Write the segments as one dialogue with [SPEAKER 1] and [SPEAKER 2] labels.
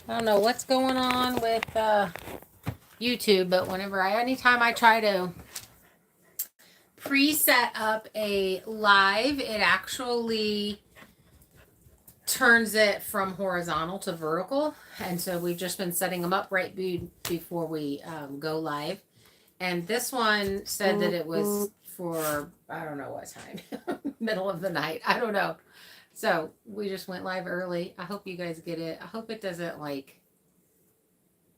[SPEAKER 1] I don't know what's going on with YouTube, but anytime I try to preset up a live, it actually turns it from horizontal to vertical. And so we've just been setting them up right before we go live. And this one said that it was for, I don't know what time, middle of the night. I don't know. So we just went live early. I hope you guys get it. I hope it doesn't like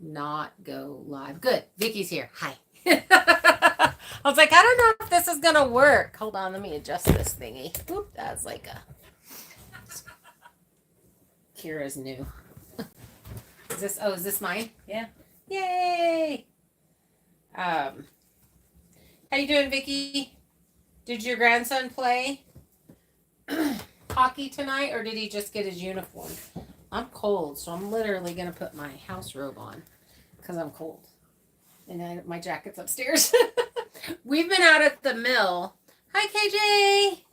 [SPEAKER 1] not go live. Good. Vicky's here. Hi. I was like, I don't know if this is going to work. Hold on. Let me adjust this thingy. Oop, that's like a. Kira's new. Is this mine?
[SPEAKER 2] Yeah.
[SPEAKER 1] Yay. How you doing, Vicky? Did your grandson play hockey tonight, or did he just get his uniform? I'm cold, so I'm literally gonna put my house robe on because I'm cold, and my jacket's upstairs. We've been out at the mill. Hi, KJ.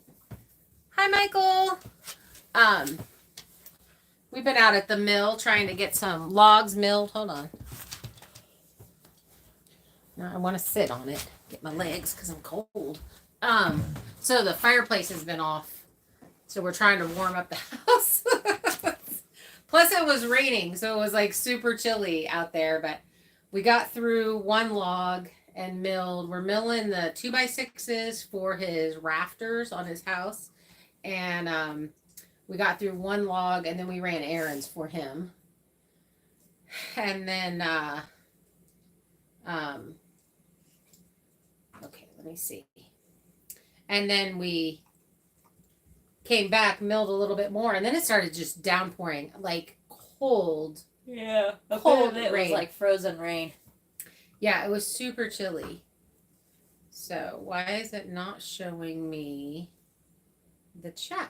[SPEAKER 1] Hi, Michael. We've been out at the mill trying to get some logs milled. Hold on. Now I want to sit on it, get my legs because I'm cold. So the fireplace has been off. So we're trying to warm up the house. Plus it was raining, so it was like super chilly out there. But we got through one log and milled. We're milling the 2x6s for his rafters on his house. And we got through one log and then we ran errands for him. And then okay, let me see. And then we came back, milled a little bit more, and then it started just downpouring, like cold.
[SPEAKER 2] Yeah,
[SPEAKER 1] cold
[SPEAKER 2] it
[SPEAKER 1] rain.
[SPEAKER 2] was like frozen rain.
[SPEAKER 1] Yeah, it was super chilly. So why is it not showing me the chat?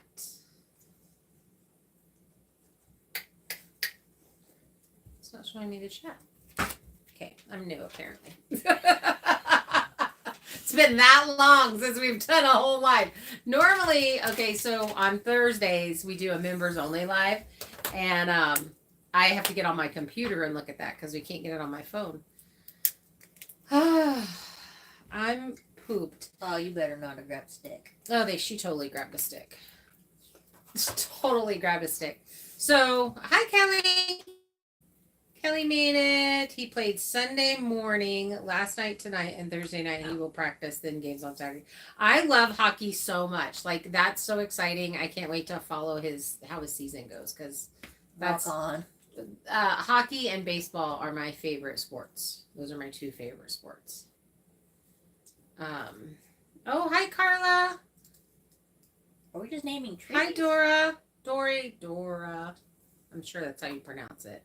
[SPEAKER 1] It's not showing me the chat. Okay, I'm new apparently. It's been that long since we've done a whole live. Normally, okay, so on Thursdays we do a members only live, and I have to get on my computer and look at that because we can't get it on my phone. I'm pooped.
[SPEAKER 2] Oh, you better not have grabbed a stick.
[SPEAKER 1] Oh, she totally grabbed a stick. Totally grabbed a stick. So, hi Kelly. Kelly made it. He played Sunday morning, last night, tonight, and Thursday night. He will practice, then games on Saturday. I love hockey so much. Like, that's so exciting. I can't wait to follow how his season goes because that's
[SPEAKER 2] on.
[SPEAKER 1] Hockey and baseball are my favorite sports. Those are my two favorite sports. Oh, hi Carla.
[SPEAKER 2] Are we just naming trees?
[SPEAKER 1] Hi Dora. Dora. I'm sure that's how you pronounce it.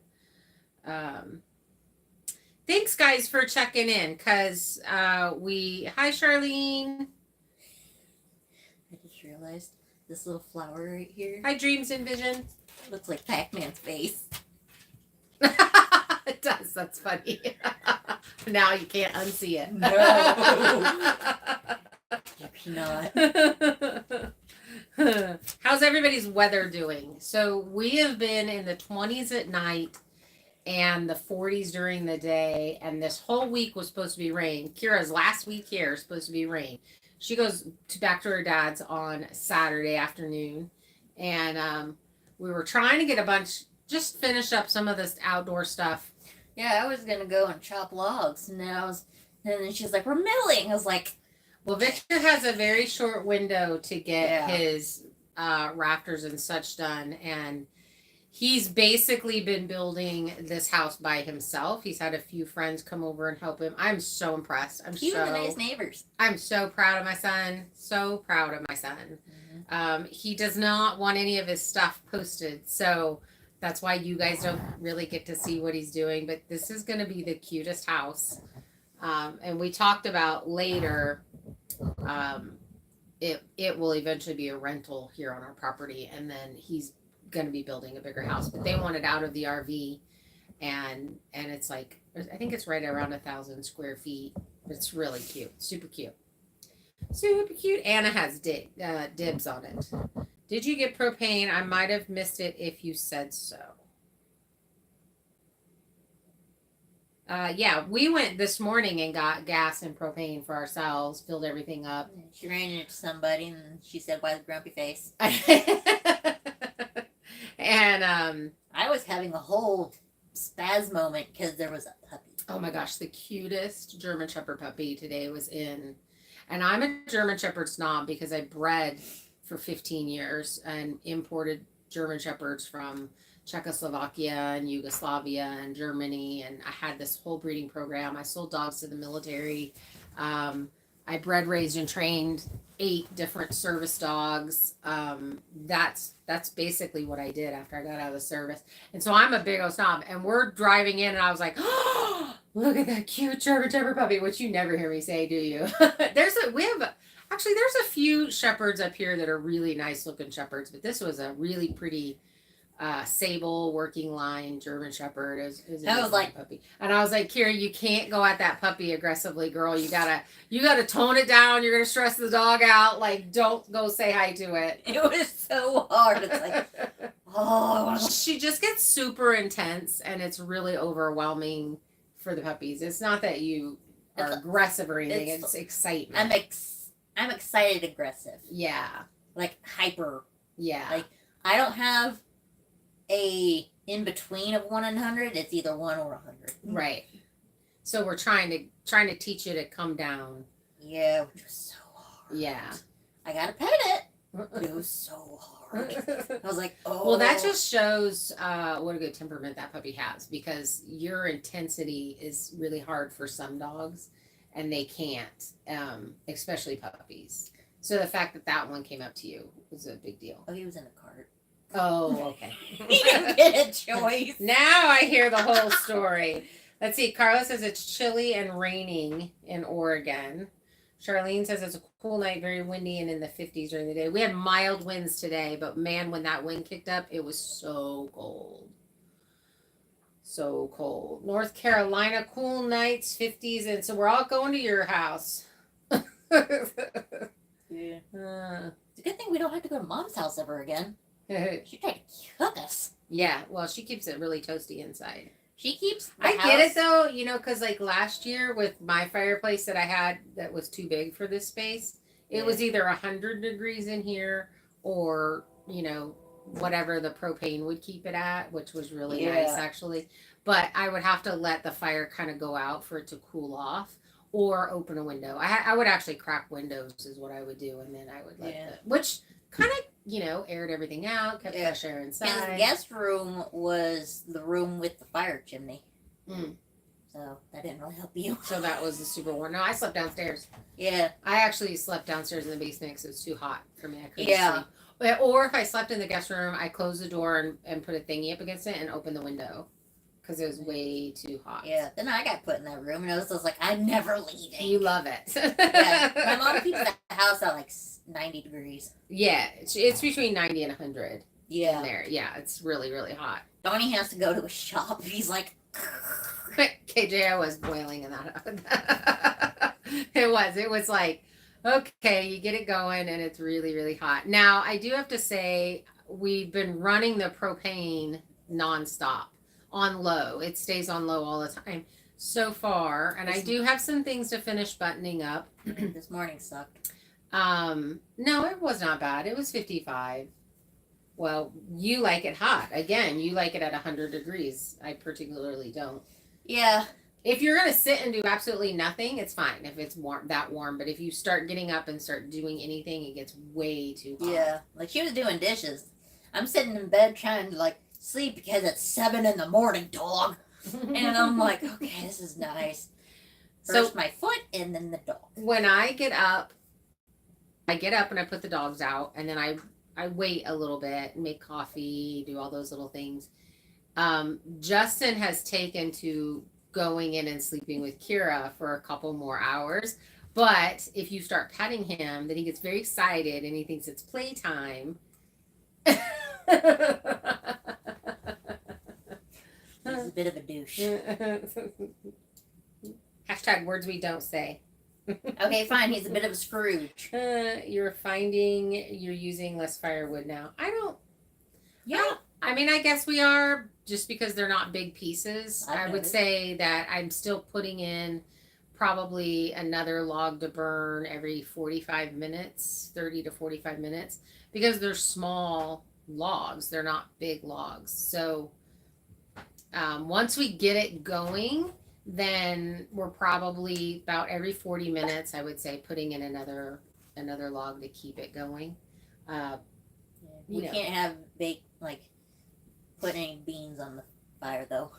[SPEAKER 1] Thanks guys for checking in because hi Charlene.
[SPEAKER 2] I just realized this little flower right here.
[SPEAKER 1] Hi Dreams and Vision.
[SPEAKER 2] Looks like Pac-Man's face.
[SPEAKER 1] It does. That's funny. Now you can't unsee it.
[SPEAKER 2] No. Not.
[SPEAKER 1] How's everybody's weather doing? So we have been in the 20s at night and the 40s during the day, and this whole week was supposed to be rain. Kira's last week here is supposed to be rain. She goes back to her dad's on Saturday afternoon, and we were trying to get just finish up some of this outdoor stuff.
[SPEAKER 2] Yeah, I was gonna go and chop logs, and then she's like, "We're milling." I was like,
[SPEAKER 1] well, Victor has a very short window to get his rafters and such done, and he's basically been building this house by himself. He's had a few friends come over and help him. I'm so impressed.
[SPEAKER 2] He was nice neighbors.
[SPEAKER 1] I'm so proud of my son. So proud of my son. Mm-hmm. He does not want any of his stuff posted, so that's why you guys don't really get to see what he's doing. But this is going to be the cutest house. And we talked about later, it will eventually be a rental here on our property, and then he's going to be building a bigger house. But they want it out of the RV, and it's like, I think it's right around 1,000 square feet. It's really cute, super cute. Anna has dibs on it. Did you get propane? I might have missed it if you said so. Yeah, we went this morning and got gas and propane for ourselves, filled everything up.
[SPEAKER 2] She ran into somebody and she said, "Why the grumpy face?"
[SPEAKER 1] And
[SPEAKER 2] I was having a whole spaz moment because there was a puppy.
[SPEAKER 1] oh my gosh, the cutest German Shepherd puppy today was in. And I'm a German Shepherd snob because I bred for 15 years and imported German Shepherds from Czechoslovakia and Yugoslavia and Germany. And I had this whole breeding program. I sold dogs to the military. I bred, raised, and trained 8 different service dogs. That's basically what I did after I got out of the service. And so I'm a big old snob. And we're driving in, and I was like, oh, look at that cute German Shepherd puppy, which you never hear me say, do you? There's a few shepherds up here that are really nice looking shepherds, but this was a really pretty sable working line German Shepherd. It was a nice puppy. And I was like, Kira, you can't go at that puppy aggressively, girl. You gotta tone it down. You're gonna stress the dog out. Like, don't go say hi to it.
[SPEAKER 2] It was so hard. It's like, oh.
[SPEAKER 1] She just gets super intense, and it's really overwhelming for the puppies. It's not that you are aggressive or anything. It's excitement.
[SPEAKER 2] I'm excited aggressive.
[SPEAKER 1] Yeah.
[SPEAKER 2] Like hyper.
[SPEAKER 1] Yeah.
[SPEAKER 2] Like, I don't have a in between of 1 and 100. It's either 1 or 100.
[SPEAKER 1] Right. So we're trying to teach you to come down.
[SPEAKER 2] Yeah, which was so hard.
[SPEAKER 1] Yeah.
[SPEAKER 2] I gotta pet it. But it was so hard. I was like, oh.
[SPEAKER 1] Well, that just shows what a good temperament that puppy has, because your intensity is really hard for some dogs, and they can't, especially puppies. So the fact that one came up to you was a big deal.
[SPEAKER 2] Oh, he was in a cart.
[SPEAKER 1] Oh, okay.
[SPEAKER 2] He didn't get a choice.
[SPEAKER 1] Now I hear the whole story. Let's see. Carla says it's chilly and raining in Oregon. Charlene says it's a cool night, very windy, and in the 50s during the day. We had mild winds today, but man, when that wind kicked up, it was so cold. So cold. North Carolina, cool nights, 50s, and so we're all going to your house.
[SPEAKER 2] Yeah. It's a good thing we don't have to go to Mom's house ever again. She tried to cook us.
[SPEAKER 1] Yeah, well, she keeps it really toasty inside.
[SPEAKER 2] She keeps
[SPEAKER 1] I get it though, because like last year with my fireplace that I had that was too big for this space, it was either 100 degrees in here or, whatever the propane would keep it at, which was really nice actually. But I would have to let the fire kind of go out for it to cool off, or open a window. I would actually crack windows is what I would do, and then I would let which kind of, aired everything out, kept fresh air inside.
[SPEAKER 2] His guest room was the room with the fire chimney.
[SPEAKER 1] Mm.
[SPEAKER 2] So that didn't really help you.
[SPEAKER 1] So that was the super warm. No, I slept downstairs.
[SPEAKER 2] Yeah.
[SPEAKER 1] I actually slept downstairs in the basement because it was too hot for me. I couldn't sleep. Or if I slept in the guest room, I closed the door and put a thingy up against it and opened the window because it was way too hot.
[SPEAKER 2] Yeah. Then I got put in that room and I was just like, I'm never leaving.
[SPEAKER 1] You love it.
[SPEAKER 2] Yeah. My mom keeps the house at like 90 degrees.
[SPEAKER 1] Yeah. It's between 90 and 100.
[SPEAKER 2] Yeah.
[SPEAKER 1] In there. Yeah. It's really, really hot.
[SPEAKER 2] Donnie has to go to a shop. He's like...
[SPEAKER 1] KJ was boiling in that. It was like, okay, you get it going and it's really, really hot. Now, I do have to say, we've been running the propane nonstop on low. It stays on low all the time so far. And I do have some things to finish buttoning up.
[SPEAKER 2] This morning sucked.
[SPEAKER 1] No, it was not bad. It was 55. Well, you like it hot. Again, you like it at 100 degrees. I particularly don't.
[SPEAKER 2] Yeah.
[SPEAKER 1] If you're going to sit and do absolutely nothing, it's fine if it's that warm. But if you start getting up and start doing anything, it gets way too hot.
[SPEAKER 2] Yeah. Like she was doing dishes. I'm sitting in bed trying to sleep because it's 7 a.m, dog. And I'm like, okay, this is nice. First my foot and then the dog.
[SPEAKER 1] When I get up and I put the dogs out, and then I wait a little bit, make coffee, do all those little things. Justin has taken to going in and sleeping with Kira for a couple more hours. But if you start petting him, then he gets very excited and he thinks it's playtime.
[SPEAKER 2] He's a bit of a douche.
[SPEAKER 1] Hashtag words we don't say.
[SPEAKER 2] Okay, fine. He's a bit of a Scrooge.
[SPEAKER 1] You're using less firewood now.
[SPEAKER 2] Yeah.
[SPEAKER 1] I mean, I guess we are just because they're not big pieces.
[SPEAKER 2] I've
[SPEAKER 1] I would
[SPEAKER 2] noticed.
[SPEAKER 1] say that I'm still putting in probably another log to burn every 45 minutes, 30 to 45 minutes, because they're small logs. They're not big logs. So once we get it going, then we're probably about every 40 minutes, I would say, putting in another log to keep it going.
[SPEAKER 2] We
[SPEAKER 1] Yeah.
[SPEAKER 2] can't have put any beans on the fire though.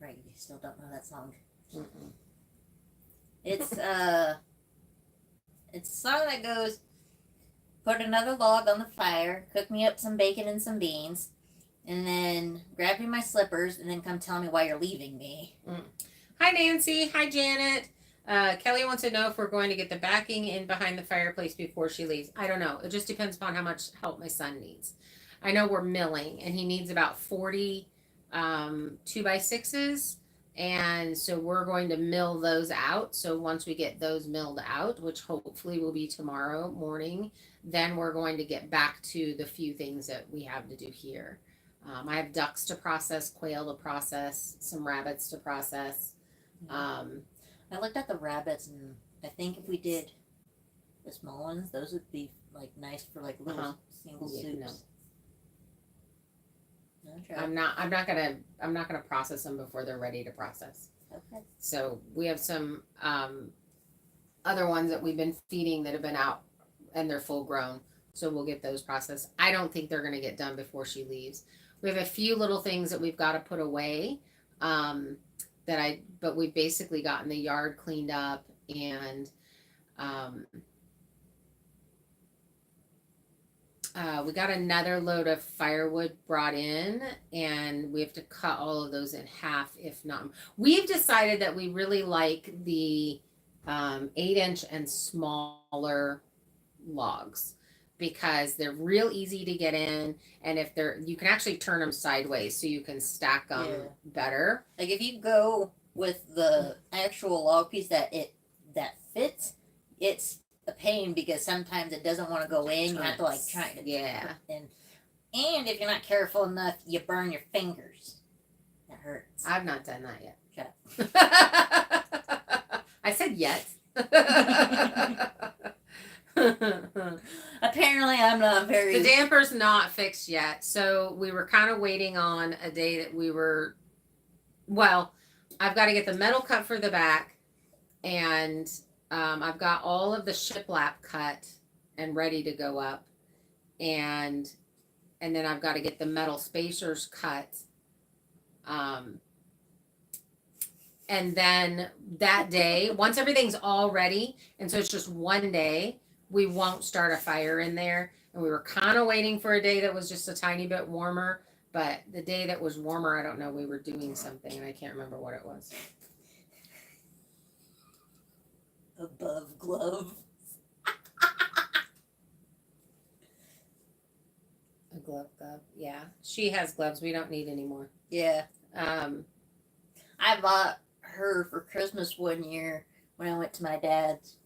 [SPEAKER 2] Right, you still don't know that song.
[SPEAKER 1] Mm-mm.
[SPEAKER 2] It's it's a song that goes, put another log on the fire, cook me up some bacon and some beans, and then grab me my slippers, and then come tell me why you're leaving me.
[SPEAKER 1] Hi, Nancy. Hi, Janet. Kelly wants to know if we're going to get the backing in behind the fireplace before she leaves. I don't know. It just depends upon how much help my son needs. I know we're milling, and he needs about 40 2x6s. And so we're going to mill those out. So once we get those milled out, which hopefully will be tomorrow morning, then we're going to get back to the few things that we have to do here. I have ducks to process, quail to process, some rabbits to process.
[SPEAKER 2] I looked at the rabbits, and I think if we did the small ones, those would be nice for little single
[SPEAKER 1] Yeah,
[SPEAKER 2] soups. No,
[SPEAKER 1] I'm not gonna process them before they're ready to process.
[SPEAKER 2] Okay.
[SPEAKER 1] So we have some other ones that we've been feeding that have been out and they're full grown. So we'll get those processed. I don't think they're gonna get done before she leaves. We have a few little things that we've got to put away. But we've basically gotten the yard cleaned up, and we got another load of firewood brought in, and we have to cut all of those in half, if not. We've decided that we really like the 8-inch and smaller logs because they're real easy to get in, and you can actually turn them sideways so you can stack them better.
[SPEAKER 2] Like if you go with the actual log piece that fits, it's a pain because sometimes it doesn't want to go in. You have to try to
[SPEAKER 1] Yeah.
[SPEAKER 2] and if you're not careful enough, you burn your fingers. That hurts.
[SPEAKER 1] I've not done that yet.
[SPEAKER 2] Shut
[SPEAKER 1] up. I said yet.
[SPEAKER 2] Apparently, I'm not very.
[SPEAKER 1] The damper's not fixed yet, so we were kind of waiting on a day that we were. Well, I've got to get the metal cut for the back, and I've got all of the shiplap cut and ready to go up, and then I've got to get the metal spacers cut. And then that day, once everything's all ready, and so it's just one day, we won't start a fire in there. And we were kind of waiting for a day that was just a tiny bit warmer. But the day that was warmer, I don't know, we were doing something, and I can't remember what it was.
[SPEAKER 2] Above glove.
[SPEAKER 1] A glove. Yeah. She has gloves. We don't need any more.
[SPEAKER 2] Yeah.
[SPEAKER 1] I
[SPEAKER 2] bought her for Christmas one year when I went to my dad's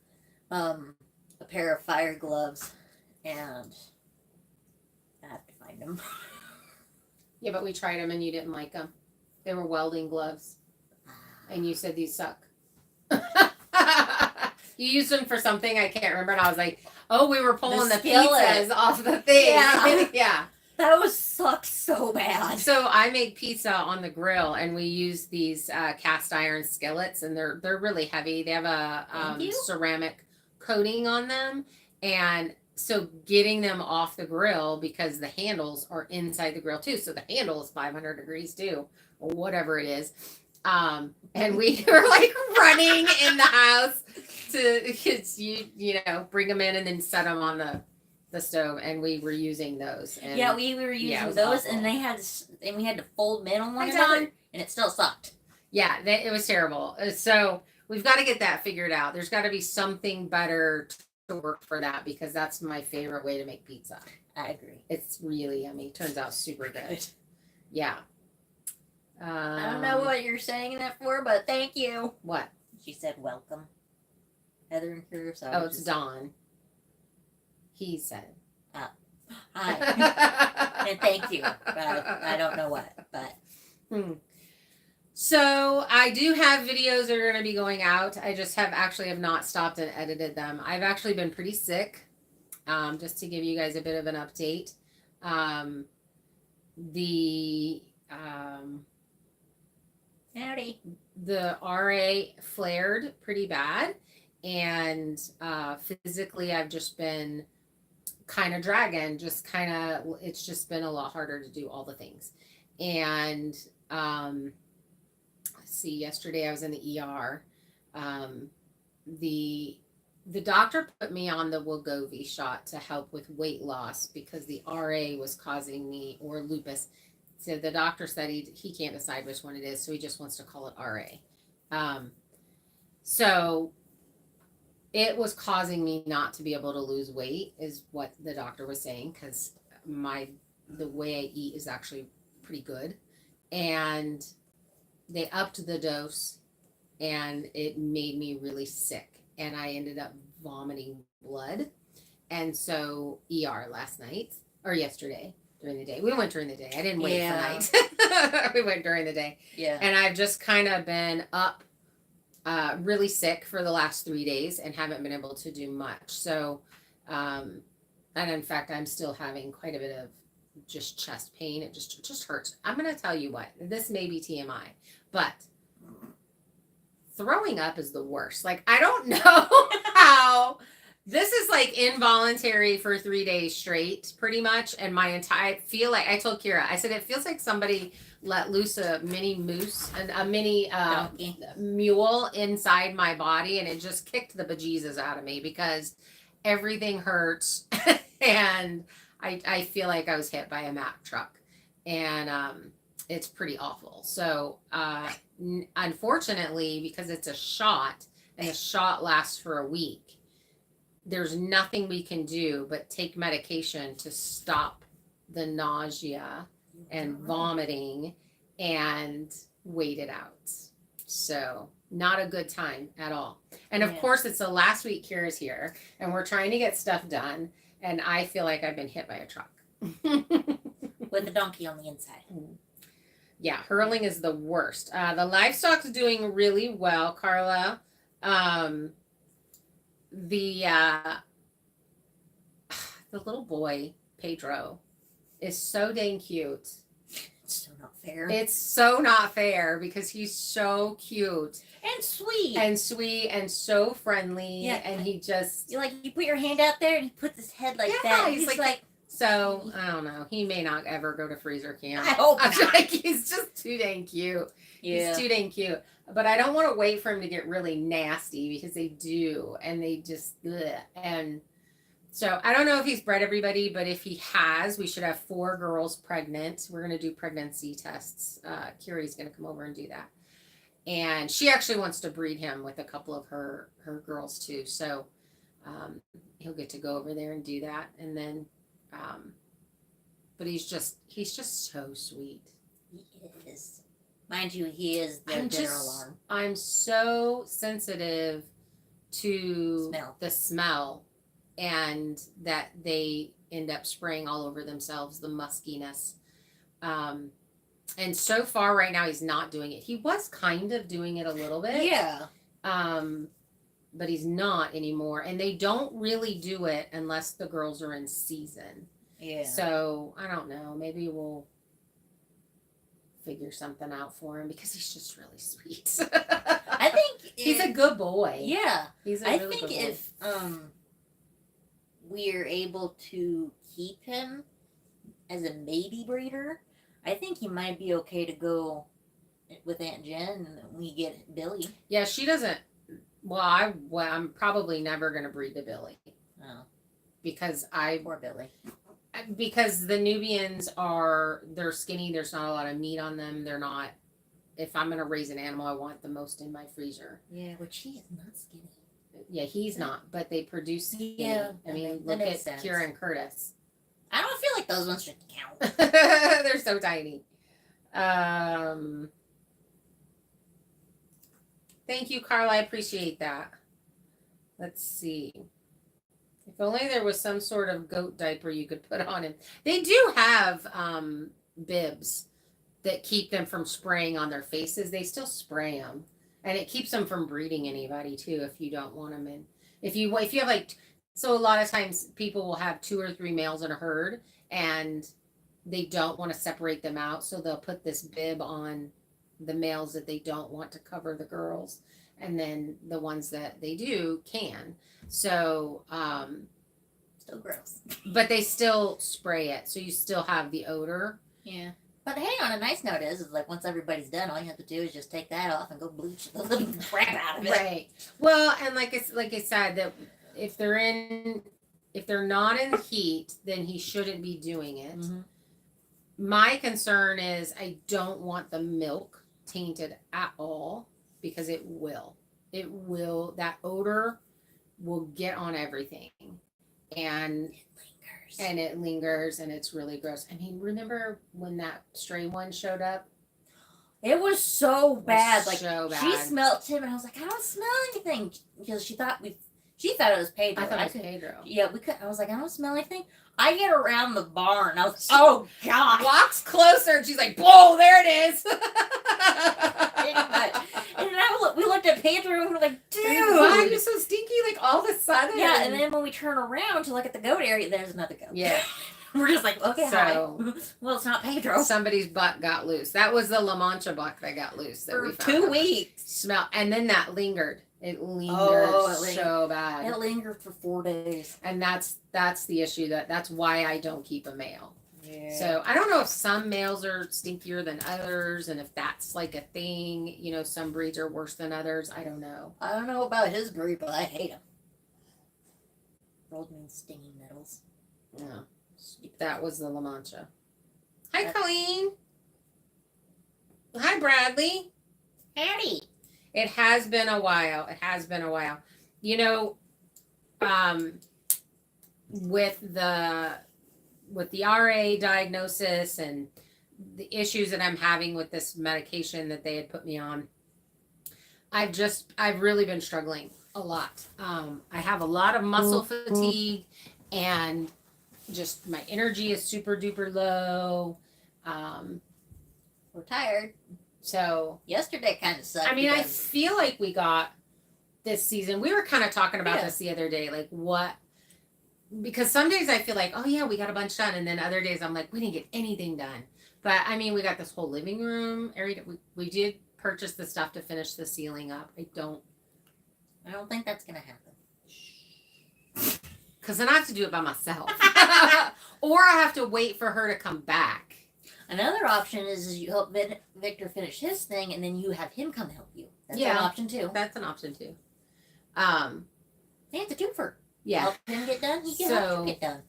[SPEAKER 2] a pair of fire gloves, and I have to find them.
[SPEAKER 1] Yeah, but we tried them and you didn't like them. They were welding gloves, and you said these suck. You used them for something I can't remember, and I was like, "Oh, we were pulling the pizzas off the thing."
[SPEAKER 2] Yeah.
[SPEAKER 1] Yeah.
[SPEAKER 2] That sucked so bad.
[SPEAKER 1] So I make pizza on the grill, and we use these cast iron skillets, and they're really heavy. They have a ceramic coating on them, and so getting them off the grill, because the handles are inside the grill too, so the handle is 500 degrees too, or whatever it is. And we were running in the house to bring them in and then set them on the stove, and we were using those. And
[SPEAKER 2] yeah, we were using those, awful. And we had to fold them in on one another, and it still sucked.
[SPEAKER 1] Yeah, it was terrible. So we've got to get that figured out. There's got to be something better to work for that, because that's my favorite way to make pizza.
[SPEAKER 2] I agree.
[SPEAKER 1] It's really yummy. Turns out super good. Yeah.
[SPEAKER 2] I don't know what you're saying that for, but thank you.
[SPEAKER 1] What?
[SPEAKER 2] She said welcome. Heather and Curtis.
[SPEAKER 1] Oh, it's Don. He said.
[SPEAKER 2] Hi. And thank you. But I don't know what. But
[SPEAKER 1] So I do have videos that are going to be going out. I just have not stopped and edited them. I've actually been pretty sick. Just to give you guys a bit of an update. Um, the
[SPEAKER 2] howdy.
[SPEAKER 1] the RA flared pretty bad, and physically I've just been kind of dragging. It's just been a lot harder to do all the things. And let's see, yesterday I was in the ER. Um, the doctor put me on the Wegovy shot to help with weight loss because the RA was causing me, or lupus. So the doctor said he can't decide which one it is, so he just wants to call it RA. So it was causing me not to be able to lose weight, is what the doctor was saying, because the way I eat is actually pretty good. And they upped the dose, and it made me really sick, and I ended up vomiting blood. And so ER last night, or yesterday during the day. We went during the day. I didn't wait for night. We went during the day.
[SPEAKER 2] Yeah.
[SPEAKER 1] And I've just kind of been up really sick for the last 3 days and haven't been able to do much. So, and in fact, I'm still having quite a bit of just chest pain. It just hurts. I'm going to tell you what, this may be TMI, but throwing up is the worst. Like, I don't know how this is like involuntary for 3 days straight, pretty much. And I feel like, I told Kira, I said, it feels like somebody let loose a mini moose and a mini mule inside my body, and it just kicked the bejesus out of me because everything hurts. And I feel like I was hit by a Mack truck, and it's pretty awful. So unfortunately, because it's a shot and a shot lasts for a week, there's nothing we can do but take medication to stop the nausea and vomiting and wait it out. So not a good time at all. And of course, it's the last week Kira's here, and we're trying to get stuff done, and I feel like I've been hit by a truck.
[SPEAKER 2] With a donkey on the inside.
[SPEAKER 1] Yeah, hurling is the worst. The livestock's doing really well, Carla. The little boy, Pedro, is so dang cute.
[SPEAKER 2] It's so not fair.
[SPEAKER 1] It's so not fair because he's so cute
[SPEAKER 2] and sweet
[SPEAKER 1] and so friendly. Yeah, and he just
[SPEAKER 2] you put your hand out there and he puts his head like that.
[SPEAKER 1] He's like so I don't know. He may not ever go to freezer camp.
[SPEAKER 2] I hope not.
[SPEAKER 1] Like, he's just too dang cute. Yeah. He's too dang cute. But I don't want to wait for him to get really nasty because they do, and they just bleh. And so I don't know if he's bred everybody, but if he has, we should have 4 girls pregnant. We're going to do pregnancy tests. Kiri's going to come over and do that. And she actually wants to breed him with a couple of her girls too. So he'll get to go over there and do that. And then, but he's just so sweet.
[SPEAKER 2] He is. Mind you, he is the dinner alarm.
[SPEAKER 1] I'm so sensitive to the smell. And that they end up spraying all over themselves, the muskiness. And so far right now, he's not doing it. He was kind of doing it a little bit.
[SPEAKER 2] Yeah.
[SPEAKER 1] But he's not anymore. And they don't really do it unless the girls are in season. Yeah. So, I don't know. Maybe we'll figure something out for him because he's just really sweet.
[SPEAKER 2] I think
[SPEAKER 1] he's a good boy.
[SPEAKER 2] Yeah.
[SPEAKER 1] He's a really good boy.
[SPEAKER 2] If we're able to keep him as a maybe breeder, I think he might be okay to go with Aunt Jen and we get Billy. Yeah, she doesn't. Well, I'm probably never going to breed the Billy. Oh. Because poor Billy. Because the Nubians they're skinny. There's not a lot of meat on them. They're not. If I'm going to raise an animal, I want the most in my freezer. Yeah, but she is not skinny. Yeah, he's not, but they produce skinny. Yeah, I mean, look at Kira and Curtis. I don't feel like those ones should count. They're so tiny. Thank you, Carla. I appreciate that. Let's see. If
[SPEAKER 1] If only there was some sort of goat diaper you could put on him. They do have bibs that keep them from spraying on their faces. They still spray them, and it keeps them from breeding anybody too. If you don't want them in, if you have like, so a lot of times people will have 2 or 3 males in a herd, and they don't want to separate them out, so they'll put this bib on the males that they don't want to cover the girls, and then the ones that they do can. So,
[SPEAKER 2] Still gross.
[SPEAKER 1] but they still spray it, so you still have the odor.
[SPEAKER 2] Yeah. But hey, on a nice note is like once everybody's done, all you have to do is just take that off and go bleach the living crap out of it.
[SPEAKER 1] Right. Well, and like I said, that if they're not in heat, then he shouldn't be doing it.
[SPEAKER 2] Mm-hmm.
[SPEAKER 1] My concern is I don't want the milk tainted at all, because it will. That odor will get on everything. And it lingers, and it's really gross. I mean, remember when that stray one showed up?
[SPEAKER 2] It was so bad.
[SPEAKER 1] So bad.
[SPEAKER 2] She smelled him, and I was like, I don't smell anything, because she thought it was Pedro.
[SPEAKER 1] I thought it was Pedro.
[SPEAKER 2] Yeah, I was like, I don't smell anything. I get around the barn, and I was like, oh god.
[SPEAKER 1] Walks closer, and she's like, whoa, there it is.
[SPEAKER 2] And then we looked at Pedro, and we were like, dude,
[SPEAKER 1] why are you so stinky? Like all of a sudden.
[SPEAKER 2] Yeah, and then when we turn around to look at the goat area, there's another goat.
[SPEAKER 1] Yeah.
[SPEAKER 2] We're just like, okay,
[SPEAKER 1] So-
[SPEAKER 2] hi. Well, it's not Pedro.
[SPEAKER 1] Somebody's butt got loose. That was the La Mancha buck that got loose that we
[SPEAKER 2] For
[SPEAKER 1] found.
[SPEAKER 2] 2 weeks.
[SPEAKER 1] Smell, and then that lingered. It lingered so bad.
[SPEAKER 2] It lingered for 4 days.
[SPEAKER 1] And that's the issue. That's why I don't keep a male.
[SPEAKER 2] Yeah.
[SPEAKER 1] So I don't know if some males are stinkier than others, and if that's like a thing. You know, some breeds are worse than others. I don't know.
[SPEAKER 2] I don't know about his breed, but I hate him. Old means stinging nettles.
[SPEAKER 1] No, that was the La Mancha. Hi, Colleen. Hi, Bradley.
[SPEAKER 2] Howdy.
[SPEAKER 1] It has been a while. You know, with the RA diagnosis and the issues that I'm having with this medication that they had put me on, I've really been struggling a lot. I have a lot of muscle fatigue, and just my energy is super duper low.
[SPEAKER 2] We're tired.
[SPEAKER 1] So
[SPEAKER 2] Yesterday kind of sucked.
[SPEAKER 1] I mean, I feel like we got this season. We were kind of talking about
[SPEAKER 2] Yeah.
[SPEAKER 1] this the other day, like because some days I feel like, oh yeah, we got a bunch done, and then other days I'm like, we didn't get anything done. But I mean, we got this whole living room area. We did purchase the stuff to finish the ceiling up. I don't
[SPEAKER 2] think that's gonna happen.
[SPEAKER 1] because then I have to do it by myself, or I have to wait for her to come back.
[SPEAKER 2] Another option is you help Victor finish his thing, and then you have him come help you. That's an
[SPEAKER 1] Yeah.
[SPEAKER 2] option too.
[SPEAKER 1] That's an option too.
[SPEAKER 2] Hey, it's a twofer.
[SPEAKER 1] Yeah.
[SPEAKER 2] Help him get done. He can help you get done.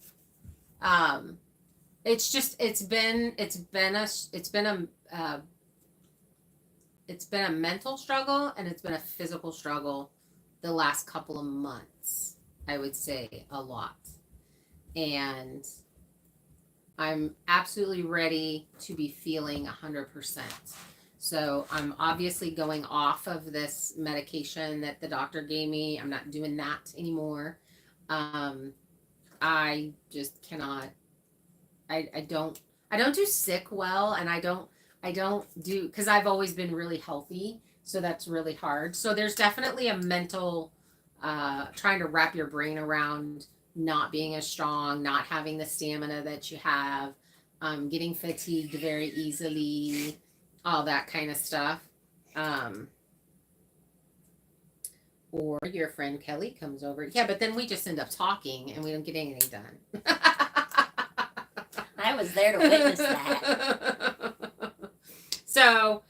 [SPEAKER 1] It's been a mental struggle, and it's been a physical struggle the last couple of months, I would say, a lot. And I'm absolutely ready to be feeling 100%. So I'm obviously going off of this medication that the doctor gave me. I'm not doing that anymore. I just cannot. I don't do sick well, and I don't do, because I've always been really healthy, so that's really hard. So there's definitely a mental trying to wrap your brain around not being as strong, not having the stamina that you have, getting fatigued very easily, all that kind of stuff. Or your friend Kelly comes over. Yeah, but then we just end up talking and we don't get anything done.
[SPEAKER 2] I was there to witness that.
[SPEAKER 1] So,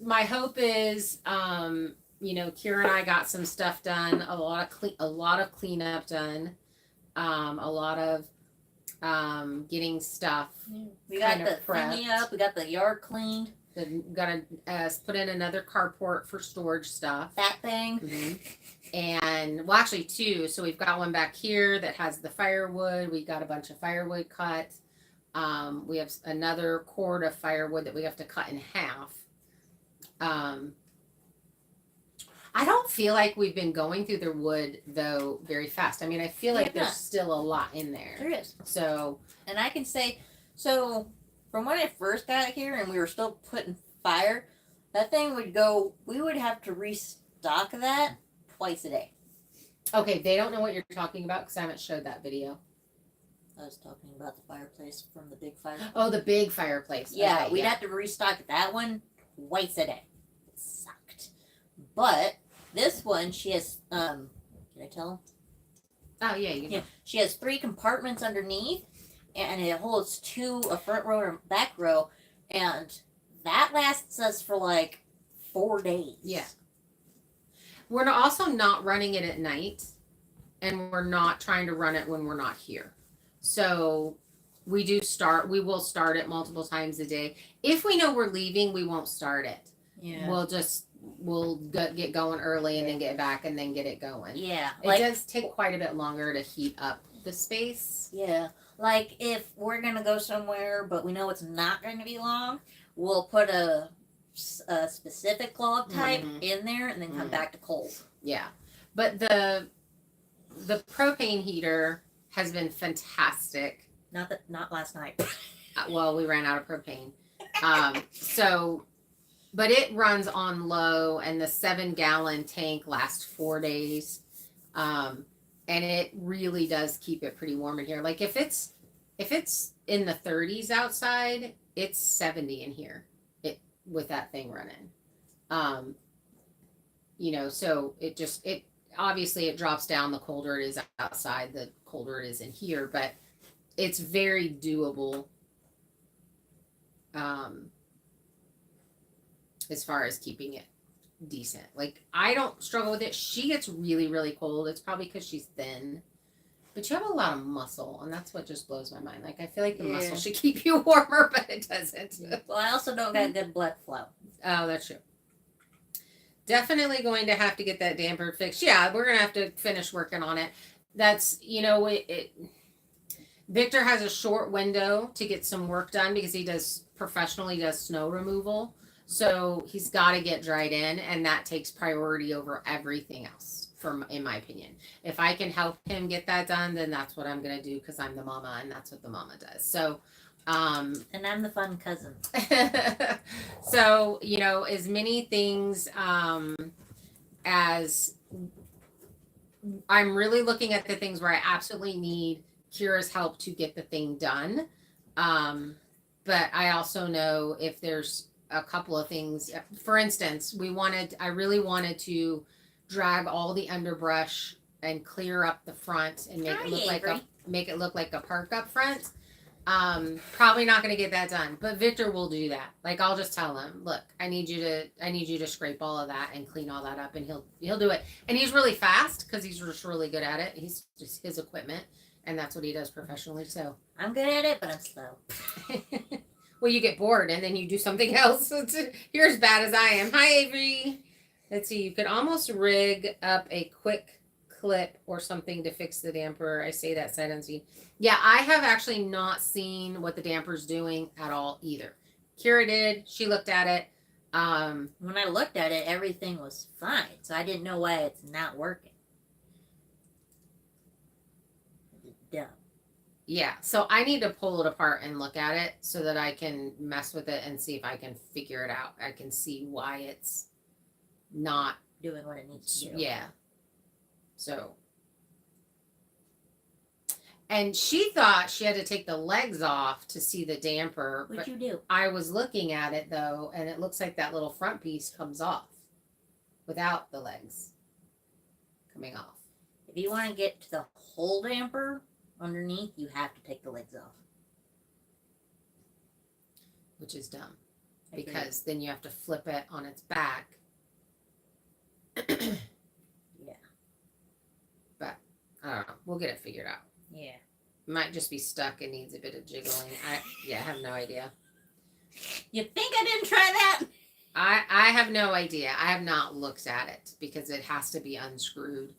[SPEAKER 1] my hope is, Kira and I got some stuff done, a lot of cleanup done, a lot of getting stuff.
[SPEAKER 2] We got
[SPEAKER 1] kind of
[SPEAKER 2] the thingy up. We got the yard cleaned.
[SPEAKER 1] Got to put in another carport for storage stuff.
[SPEAKER 2] That thing.
[SPEAKER 1] Mm-hmm. And well, actually two. So we've got one back here that has the firewood. We got a bunch of firewood cut. We have another cord of firewood that we have to cut in half. I don't feel like we've been going through the wood though very fast. I mean, I feel like
[SPEAKER 2] Yeah.
[SPEAKER 1] there's still a lot in there.
[SPEAKER 2] There is.
[SPEAKER 1] So,
[SPEAKER 2] And I can say, so from when I first got here and we were still putting fire, that thing would go, we would have to restock that twice a day.
[SPEAKER 1] okay, they don't know what you're talking about because I haven't showed that video.
[SPEAKER 2] I was talking about the fireplace from the big fire.
[SPEAKER 1] Oh, the big fireplace.
[SPEAKER 2] Yeah,
[SPEAKER 1] Okay,
[SPEAKER 2] we'd have to restock that one twice a day. It sucked. But this one, she has, can I tell them?
[SPEAKER 1] Oh, yeah, you know.
[SPEAKER 2] Yeah, she has 3 compartments underneath, and it holds 2, a front row and a back row, and that lasts us for like 4 days.
[SPEAKER 1] Yeah. We're also not running it at night, and we're not trying to run it when we're not here. So we will start it multiple times a day. If we know we're leaving, we won't start it.
[SPEAKER 2] Yeah.
[SPEAKER 1] We'll get going early and then get back and then get it going.
[SPEAKER 2] Yeah.
[SPEAKER 1] It does take quite a bit longer to heat up the space.
[SPEAKER 2] Yeah. Like if we're going to go somewhere, but we know it's not going to be long, we'll put a specific log type in there and then come back to cold.
[SPEAKER 1] Yeah. But the propane heater has been fantastic.
[SPEAKER 2] Not last night.
[SPEAKER 1] Well, we ran out of propane. But it runs on low, and the 7-gallon tank lasts 4 days. And it really does keep it pretty warm in here. Like if it's in the 30s outside, it's 70 in here. With that thing running. So it obviously it drops down the colder it is outside, the colder it is in here, but it's very doable as far as keeping it decent. Like I don't struggle with it. She gets really, really cold. It's probably because she's thin. But you have a lot of muscle, and that's what just blows my mind. Like I feel like the muscle should keep you warmer, but it doesn't.
[SPEAKER 2] Well, I also don't got good blood flow.
[SPEAKER 1] Oh, that's true. Definitely going to have to get that damper fixed. Yeah, we're gonna have to finish working on it. That's Victor has a short window to get some work done because he does snow removal. So he's got to get dried in, and that takes priority over everything else, in my opinion. If I can help him get that done, then that's what I'm gonna do because I'm the mama, and that's what the mama does. So.
[SPEAKER 2] And I'm the fun cousin.
[SPEAKER 1] So, as many things as I'm really looking at the things where I absolutely need Kira's help to get the thing done. But I also know if there's a couple of things, for instance, I really wanted to drag all the underbrush and clear up the front and make it look like a park up front. Probably not going to get that done, but Victor will do that. Like I'll just tell him, look, I need you to scrape all of that and clean all that up, and he'll do it. And he's really fast because he's just really good at it. He's just his equipment, and that's what he does professionally. So
[SPEAKER 2] I'm good at it, but I'm slow.
[SPEAKER 1] Well, you get bored and then you do something else. You're as bad as I am. Hi, Avery. Let's see. You could almost rig up a quick clip or something to fix the damper. I say that sight unseen. Yeah, I have actually not seen what the damper's doing at all either. Kira did. She looked at it.
[SPEAKER 2] When I looked at it, everything was fine, so I didn't know why it's not working. Dumb.
[SPEAKER 1] Yeah, so I need to pull it apart and look at it so that I can mess with it and see if I can figure it out. I can see why it's not
[SPEAKER 2] doing what it needs to do.
[SPEAKER 1] Yeah. So. And she thought she had to take the legs off to see the damper.
[SPEAKER 2] What'd you do?
[SPEAKER 1] I was looking at it though, and it looks like that little front piece comes off without the legs coming off.
[SPEAKER 2] If you want to get to the whole damper underneath, you have to take the legs off.
[SPEAKER 1] Which is dumb. Because then you have to flip it on its back.
[SPEAKER 2] Yeah.
[SPEAKER 1] But I don't know. We'll get it figured out.
[SPEAKER 2] Yeah.
[SPEAKER 1] Might just be stuck and needs a bit of jiggling. I have no idea.
[SPEAKER 2] You think I didn't try that?
[SPEAKER 1] I have no idea. I have not looked at it because it has to be unscrewed.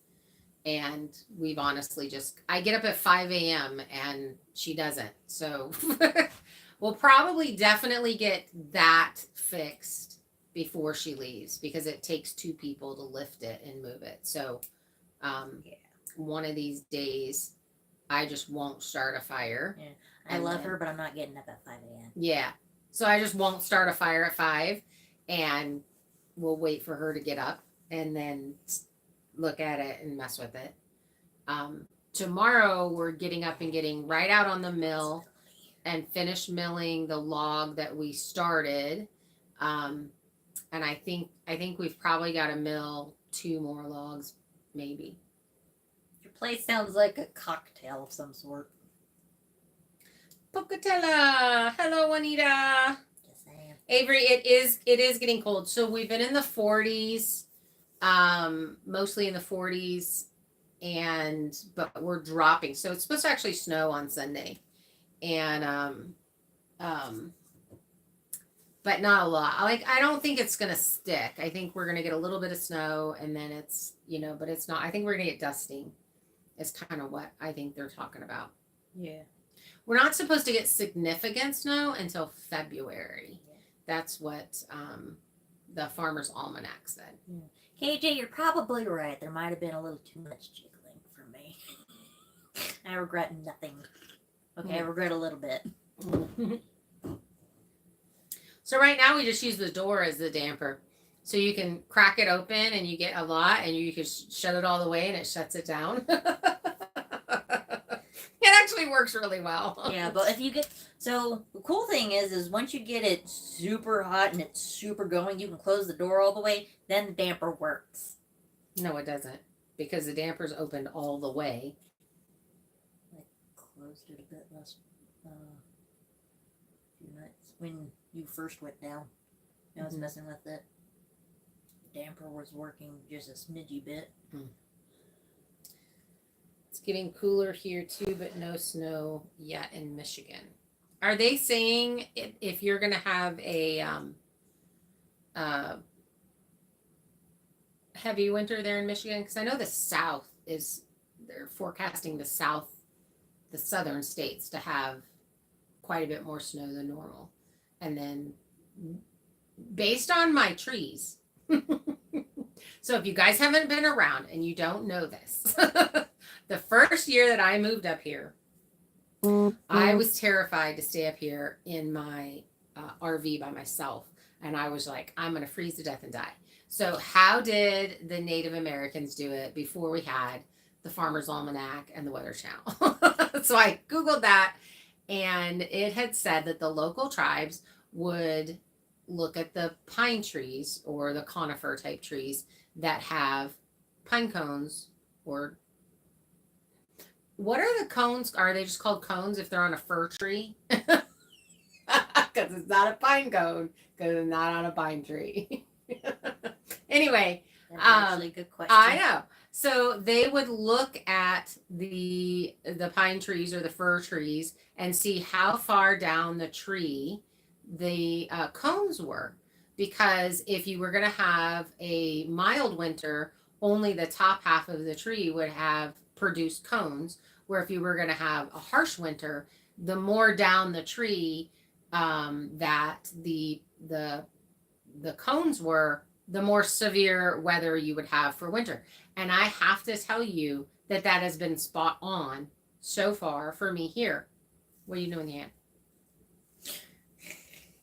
[SPEAKER 1] And we've honestly I get up at 5 a.m. and she doesn't. So we'll probably definitely get that fixed before she leaves because it takes two people to lift it and move it. So,
[SPEAKER 2] Yeah.
[SPEAKER 1] one of these days, I just won't start a fire.
[SPEAKER 2] Yeah. I love her, but I'm not getting up at 5 a.m.
[SPEAKER 1] Yeah. So I just won't start a fire at 5, and we'll wait for her to get up and then look at it and mess with it. Tomorrow we're getting up and getting right out on the mill and finish milling the log that we started. And I think we've probably got to mill 2 more logs, maybe.
[SPEAKER 2] Your place sounds like a cocktail of some sort.
[SPEAKER 1] Pocatella, hello Juanita.
[SPEAKER 2] Just saying.
[SPEAKER 1] Avery, it is getting cold. So we've been in the 40s, mostly in the 40s, but we're dropping. So it's supposed to actually snow on Sunday, and but not a lot. Like, I don't think it's gonna stick. I think we're gonna get a little bit of snow, and then it's, but it's not. I think we're gonna get dusting. Is kind of what I think they're talking about.
[SPEAKER 2] Yeah.
[SPEAKER 1] We're not supposed to get significant snow until February.
[SPEAKER 2] Yeah.
[SPEAKER 1] That's what the Farmer's Almanac said.
[SPEAKER 2] Yeah. KJ, you're probably right. There might have been a little too much jiggling for me. I regret nothing. Okay, I regret a little bit.
[SPEAKER 1] So right now we just use the door as the damper. So you can crack it open and you get a lot, and you can shut it all the way and it shuts it down. It actually works really well.
[SPEAKER 2] Yeah, but if you get, so the cool thing is once you get it super hot and it's super going, you can close the door all the way, then the damper works.
[SPEAKER 1] No, it doesn't, because the damper's opened all the way.
[SPEAKER 2] I closed it a bit last few nights when you first went down. I was messing with it. The damper was working just a smidgy bit.
[SPEAKER 1] It's getting cooler here too, but no snow yet in Michigan. Are they saying if you're going to have a heavy winter there in Michigan? Because I know the South they're forecasting the southern states to have quite a bit more snow than normal. And then based on my trees, so if you guys haven't been around and you don't know this, the first year that I moved up here, I was terrified to stay up here in my RV by myself. And I was like, I'm going to freeze to death and die. So how did the Native Americans do it before we had the Farmer's Almanac and the Weather Channel? So I Googled that, and it had said that the local tribes would look at the pine trees or the conifer type trees that have pine cones, or what are the cones? Are they just called cones if they're on a fir tree? Because it's not a pine cone, because it's not on a pine tree. Anyway,
[SPEAKER 2] That's actually a good question.
[SPEAKER 1] I know. So they would look at the pine trees or the fir trees and see how far down the tree the cones were. Because if you were going to have a mild winter, only the top half of the tree would have produced cones. Where if you were going to have a harsh winter, the more down the tree that the cones were, the more severe weather you would have for winter. And I have to tell you that has been spot on so far for me here. What are you doing, Yan?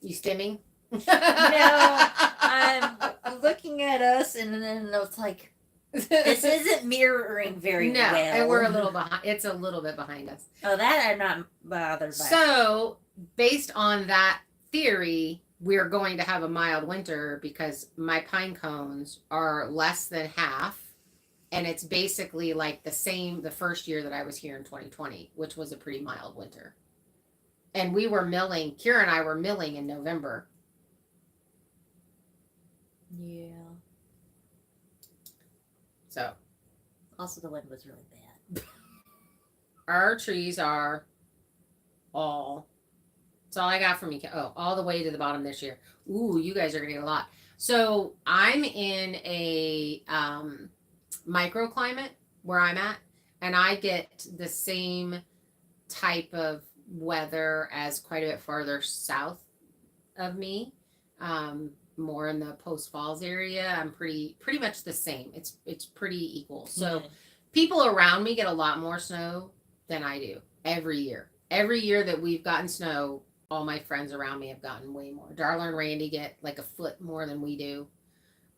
[SPEAKER 1] You stimming?
[SPEAKER 2] No, I'm looking at us, and then it's like, this isn't mirroring very well.
[SPEAKER 1] And we're a little behind. It's a little bit behind us.
[SPEAKER 2] Oh, that I'm not bothered by.
[SPEAKER 1] So, based on that theory, we're going to have a mild winter because my pine cones are less than half. And it's basically like the first year that I was here in 2020, which was a pretty mild winter. And we were milling, Kira and I were milling in November.
[SPEAKER 2] Yeah.
[SPEAKER 1] So.
[SPEAKER 2] Also, the wind was really bad.
[SPEAKER 1] Our trees are that's all I got from you. Oh, all the way to the bottom this year. Ooh, you guys are going to get a lot. So I'm in a microclimate where I'm at, and I get the same type of weather as quite a bit farther south of me. More in the Post Falls area, I'm pretty much the same. It's pretty equal. So people around me get a lot more snow than I do every year. Every year that we've gotten snow, all my friends around me have gotten way more. Darla and Randy get like a foot more than we do.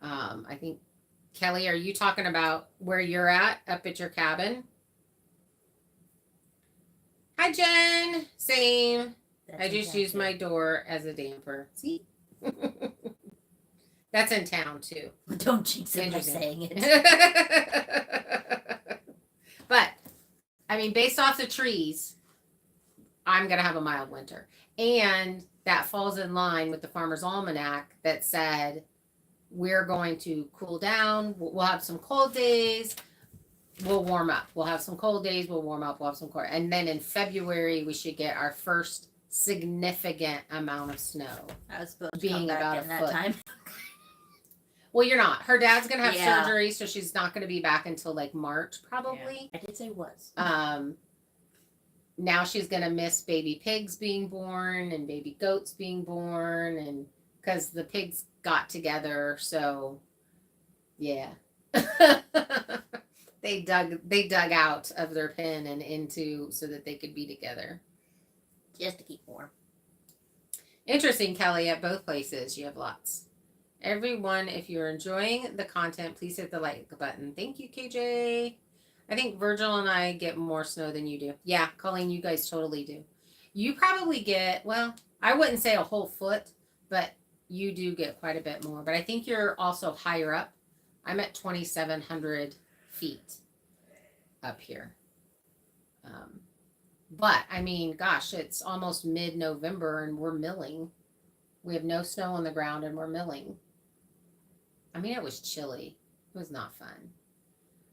[SPEAKER 1] I think, Kelly, are you talking about where you're at up at your cabin? Hi, Jen. Same. I just use my door as a damper. See? That's in town too.
[SPEAKER 2] Don't jinx it by saying it.
[SPEAKER 1] But, I mean, based off the trees, I'm going to have a mild winter. And that falls in line with the Farmer's Almanac that said we're going to cool down. We'll have some cold days. We'll warm up. We'll have some cold days. We'll warm up. We'll have some cold. And then in February, we should get our first significant amount of snow.
[SPEAKER 2] I was supposed to
[SPEAKER 1] being
[SPEAKER 2] come back
[SPEAKER 1] about
[SPEAKER 2] in
[SPEAKER 1] a
[SPEAKER 2] that
[SPEAKER 1] foot.
[SPEAKER 2] time.
[SPEAKER 1] Well, you're not. Her dad's gonna have
[SPEAKER 2] Yeah.
[SPEAKER 1] surgery, so she's not gonna be back until like March, probably.
[SPEAKER 2] I did say was.
[SPEAKER 1] Now she's gonna miss baby pigs being born and baby goats being born, and because the pigs got together, so yeah. they dug out of their pen and into so that they could be together.
[SPEAKER 2] Just to keep warm.
[SPEAKER 1] Interesting, Kelly, at both places you have lots. Everyone, if you're enjoying the content, please hit the like button. Thank you, KJ. I think Virgil and I get more snow than you do. Yeah, Colleen, you guys totally do. You probably get, well, I wouldn't say a whole foot, but you do get quite a bit more. But I think you're also higher up. I'm at 2,700 feet up here. But, I mean, gosh, it's almost mid-November and we're milling. We have no snow on the ground and we're milling. I mean, it was chilly. It was not fun.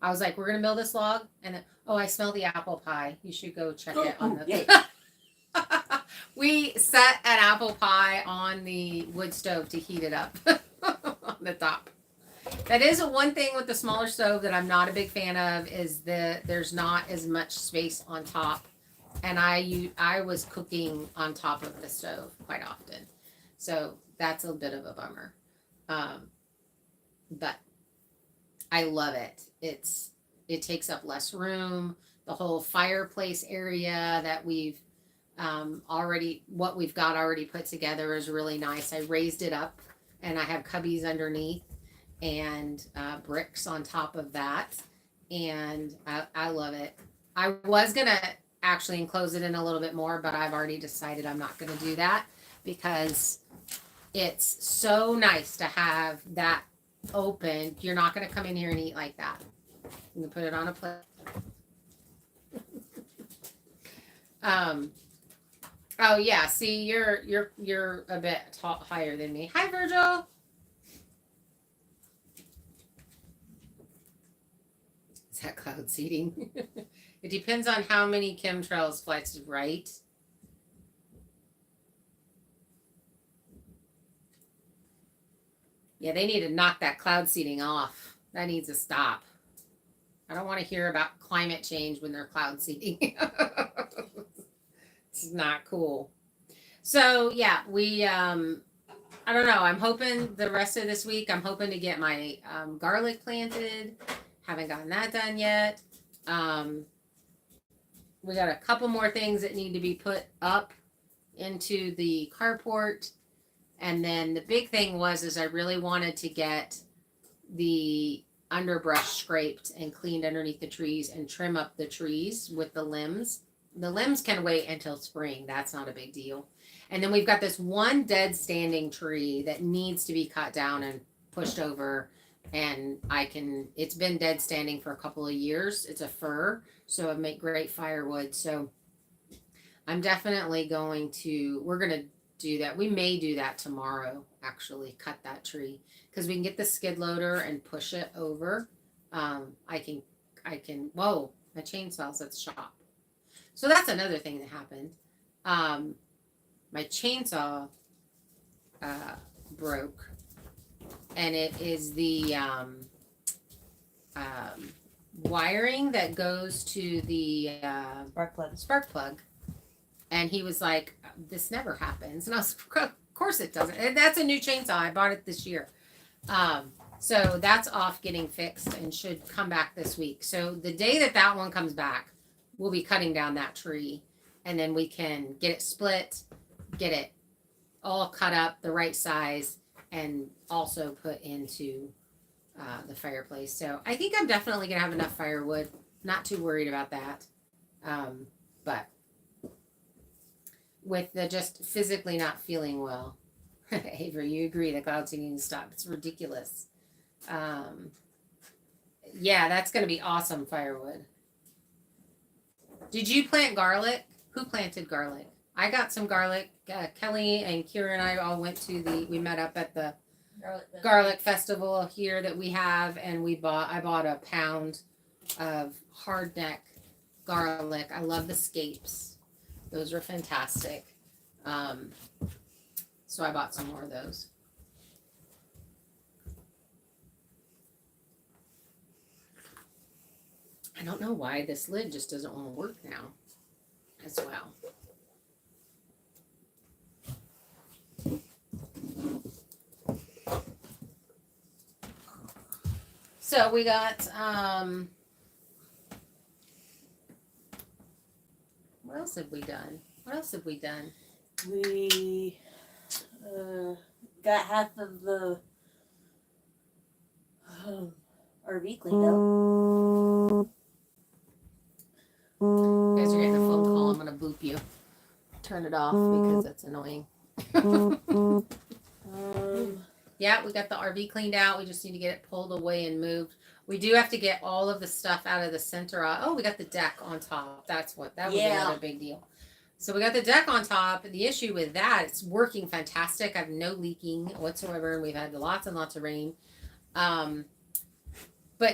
[SPEAKER 1] I was like, we're going to mill this log. And then, oh, I smell the apple pie. You should go check it on the... We set an apple pie on the wood stove to heat it up on the top. That is one thing with the smaller stove that I'm not a big fan of is there's not as much space on top. And I was cooking on top of the stove quite often. So that's a bit of a bummer. But I love it. It takes up less room. The whole fireplace area that we've what we've got already put together is really nice. I raised it up and I have cubbies underneath and bricks on top of that. And I love it. I was going to actually enclose it in a little bit more, but I've already decided I'm not going to do that because it's so nice to have that open. You're not going to come in here and eat like that. You can put it on a plate. Oh yeah, see, you're a bit higher than me. Hi, Virgil. Is that cloud seeding? It depends on how many chemtrails flights, right? Yeah, they need to knock that cloud seeding off. That needs to stop. I don't want to hear about climate change when they're cloud seeding. It's not cool. So yeah, we I don't know. I'm hoping the rest of this week, I'm hoping to get my garlic planted. Haven't gotten that done yet. We got a couple more things that need to be put up into the carport. And then the big thing is I really wanted to get the underbrush scraped and cleaned underneath the trees and trim up the trees with the limbs. The limbs can wait until spring. That's not a big deal. And then we've got this one dead standing tree that needs to be cut down and pushed over. And it's been dead standing for a couple of years. It's a fir, so it'd make great firewood. So I'm definitely we're going to do that. We may do that tomorrow, actually, cut that tree. Because we can get the skid loader and push it over. I can, whoa, my chainsaw's at the shop. So that's another thing that happened. My chainsaw broke. And it is the wiring that goes to the spark plug. And he was like, this never happens. And I was, of course it doesn't. That's a new chainsaw. I bought it this year. So that's off getting fixed and should come back this week. So the day that one comes back, we'll be cutting down that tree, and then we can get it split, get it all cut up the right size, and also put into the fireplace. So I think I'm definitely gonna have enough firewood. Not too worried about that. But with the just physically not feeling well, Avery, you agree the cloud seeding needs to stop. It's ridiculous. Yeah, that's gonna be awesome firewood. Did you plant garlic? Who planted garlic? I got some garlic. Kelly and Kira and I all went to we met up at the garlic festival here that we have, and I bought a pound of hardneck garlic. I love the scapes. Those are fantastic. So I bought some more of those. I don't know why this lid just doesn't want to work now as well. So we got, what else have we done?
[SPEAKER 3] We got half of the RV cleaned up.
[SPEAKER 1] You guys are getting a phone call. I'm going to boop you. Turn it off because it's annoying. Yeah, we got the RV cleaned out. We just need to get it pulled away and moved. We do have to get all of the stuff out of the center. Oh, we got the deck on top. That was another big deal. So we got the deck on top. The issue with that, it's working fantastic. I have no leaking whatsoever, and we've had lots and lots of rain. But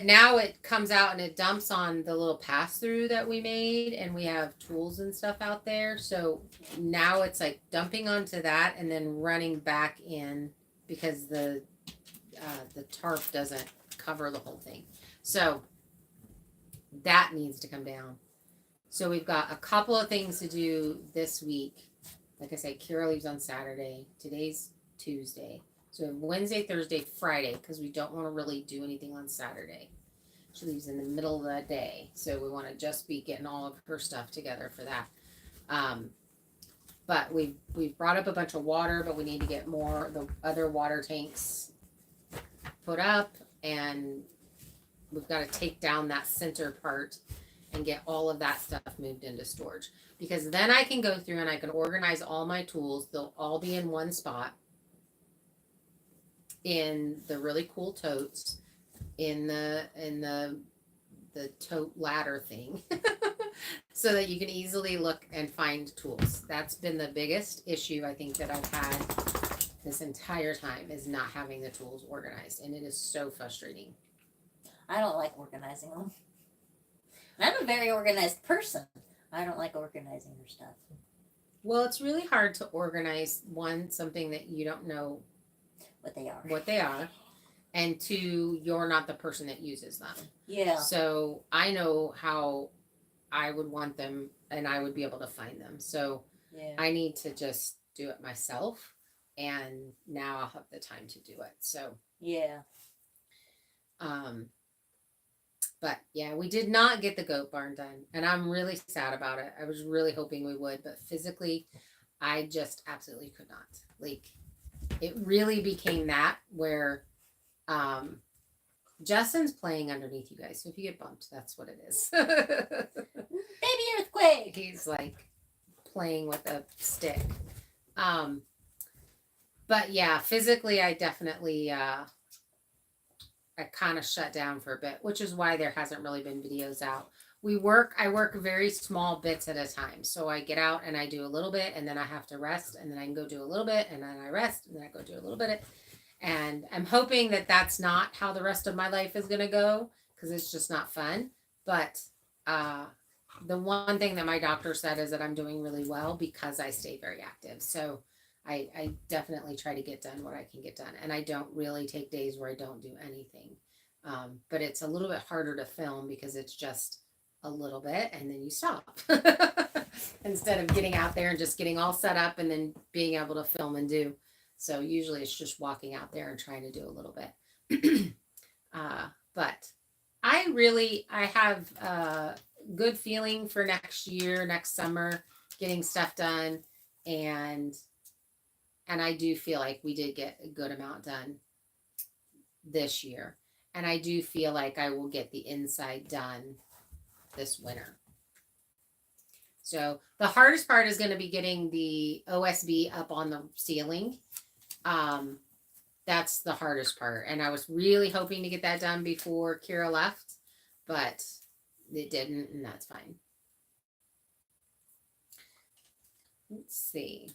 [SPEAKER 1] now it comes out and it dumps on the little pass-through that we made, and we have tools and stuff out there. So now it's like dumping onto that and then running back in because the tarp doesn't cover the whole thing. So that needs to come down. So we've got a couple of things to do this week. Like I said, Kira leaves on Saturday. Today's Tuesday. So we have Wednesday, Thursday, Friday, because we don't want to really do anything on Saturday. She leaves in the middle of the day. So we want to just be getting all of her stuff together for that. But we've brought up a bunch of water, but we need to get the other water tanks put up, and we've got to take down that center part and get all of that stuff moved into storage, because then I can go through and I can organize all my tools. They'll all be in one spot in the really cool totes, in the tote ladder thing, so that you can easily look and find tools. That's been the biggest issue I think that I've had this entire time, is not having the tools organized, and it is so frustrating.
[SPEAKER 2] I don't like organizing them. I'm a very organized person. I don't like organizing your stuff.
[SPEAKER 1] Well, it's really hard to organize, one, something that you don't know
[SPEAKER 2] what they are,
[SPEAKER 1] and two, you're not the person that uses them.
[SPEAKER 2] Yeah.
[SPEAKER 1] So I know how I would want them, and I would be able to find them. So
[SPEAKER 2] Yeah.
[SPEAKER 1] I need to just do it myself, and now I'll have the time to do it. So
[SPEAKER 2] Yeah.
[SPEAKER 1] But yeah, we did not get the goat barn done, and I'm really sad about it. I was really hoping we would, but physically, I just absolutely could not. Like, it really became that where Justin's playing underneath you guys. So if you get bumped, that's what it is.
[SPEAKER 2] Baby earthquake.
[SPEAKER 1] He's like playing with a stick. But yeah, physically, I definitely I kind of shut down for a bit, which is why there hasn't really been videos out. I work very small bits at a time. So I get out and I do a little bit, and then I have to rest, and then I can go do a little bit, and then I rest, and then I go do a little bit. And I'm hoping that that's not how the rest of my life is going to go, because it's just not fun. But the one thing that my doctor said is that I'm doing really well because I stay very active. So I definitely try to get done what I can get done. And I don't really take days where I don't do anything. But it's a little bit harder to film because it's just a little bit and then you stop. Instead of getting out there and just getting all set up and then being able to film and do. So usually it's just walking out there and trying to do a little bit. But I have a good feeling for next year, next summer, getting stuff done. And I do feel like we did get a good amount done this year. And I do feel like I will get the inside done this winter. So the hardest part is going to be getting the OSB up on the ceiling. That's the hardest part. And I was really hoping to get that done before Kira left, but it didn't, and that's fine. Let's see.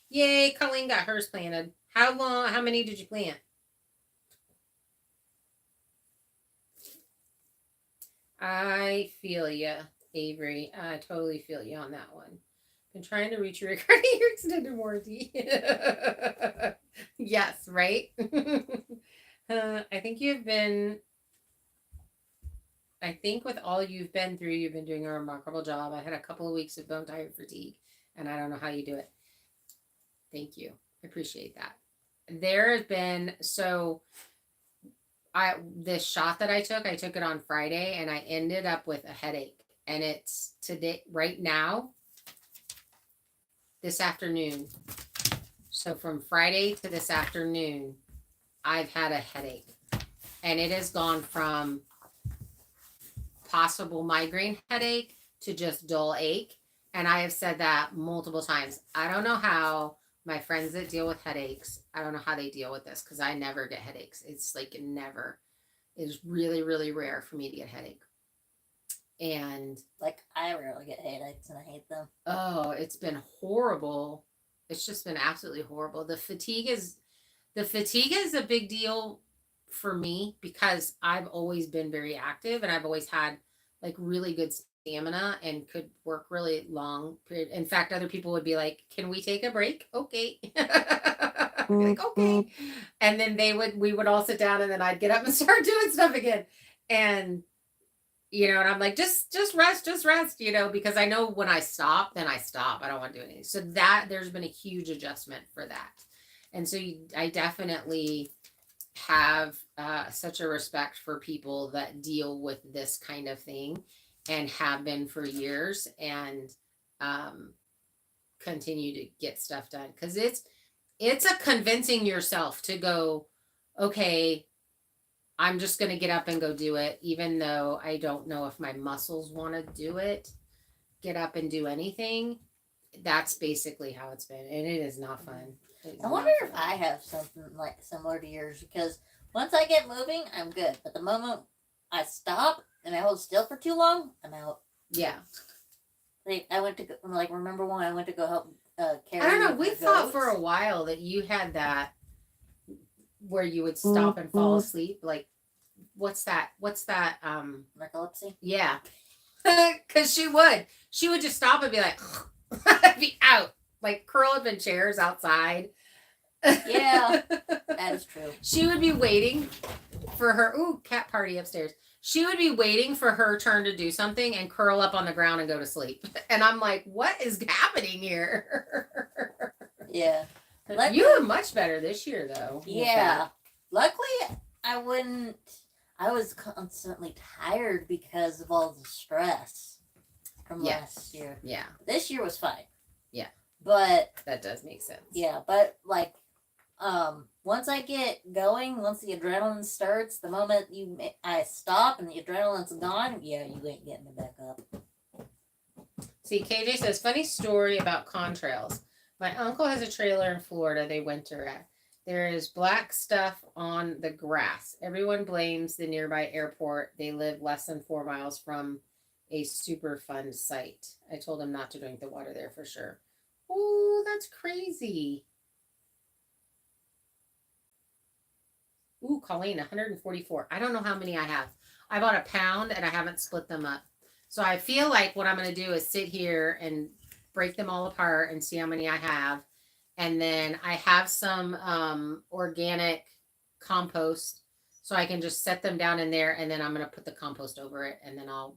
[SPEAKER 1] Yay, Colleen got hers planted. How many did you plant? I feel you, Avery. I totally feel you on that one. Been trying to reach you regarding your extended warranty. Yes, right? I think with all you've been through, you've been doing a remarkable job. I had a couple of weeks of bone tired fatigue, and I don't know how you do it. Thank you. I appreciate that. There has been, this shot that I took it on Friday, and I ended up with a headache. And it's today, right now, this afternoon. So from Friday to this afternoon, I've had a headache. And it has gone from possible migraine headache to just dull ache. And I have said that multiple times. I don't know how my friends that deal with headaches, I don't know how they deal with this, because I never get headaches. It's like never. It's really, really rare for me to get a headache. And
[SPEAKER 2] like, I rarely get headaches and I hate them.
[SPEAKER 1] Oh, it's been horrible. It's just been absolutely horrible. The fatigue is a big deal for me because I've always been very active and I've always had like really good stamina and could work really long period. In fact, other people would be like, "Can we take a break?" Okay. I'd be like, "Okay." And then we would all sit down and then I'd get up and start doing stuff again. And and I'm like, just rest, because I know when I stop, then I stop. I don't want to do anything. So there's been a huge adjustment for that. And so I definitely have such a respect for people that deal with this kind of thing and have been for years and continue to get stuff done. Because it's a convincing yourself to go, okay, I'm just going to get up and go do it, even though I don't know if my muscles want to do it, get up and do anything. That's basically how it's been. And it is not fun.
[SPEAKER 2] I wonder if I have something like similar to yours, because once I get moving, I'm good. But the moment I stop and I hold still for too long, I'm out.
[SPEAKER 1] Yeah.
[SPEAKER 2] Like, remember when I went to go help carry?
[SPEAKER 1] I don't know. We thought for a while that you had that where you would stop and fall asleep. Like, what's that?
[SPEAKER 2] Narcolepsy?
[SPEAKER 1] Yeah. Because she would just stop and be like, be out, like curl up in chairs outside.
[SPEAKER 2] Yeah, that is true.
[SPEAKER 1] She would be waiting for her, cat party upstairs. She would be waiting for her turn to do something and curl up on the ground and go to sleep. And I'm like, what is happening here?
[SPEAKER 2] Yeah.
[SPEAKER 1] You were much better this year, though.
[SPEAKER 2] Yeah. Luckily, I was constantly tired because of all the stress from last year.
[SPEAKER 1] Yeah.
[SPEAKER 2] This year was fine.
[SPEAKER 1] Yeah.
[SPEAKER 2] But
[SPEAKER 1] that does make sense.
[SPEAKER 2] Yeah, but like, once I get going, once the adrenaline starts, the moment I stop and the adrenaline's gone, yeah, you ain't getting me back up.
[SPEAKER 1] See, KJ says, funny story about contrails. My uncle has a trailer in Florida they winter at. There is black stuff on the grass. Everyone blames the nearby airport. They live less than 4 miles from a Superfund site. I told him not to drink the water there for sure. Oh, that's crazy. Ooh, Colleen, 144. I don't know how many I have. I bought a pound and I haven't split them up. So I feel like what I'm going to do is sit here and break them all apart and see how many I have. And then I have some organic compost, so I can just set them down in there, and then I'm going to put the compost over it, and then I'll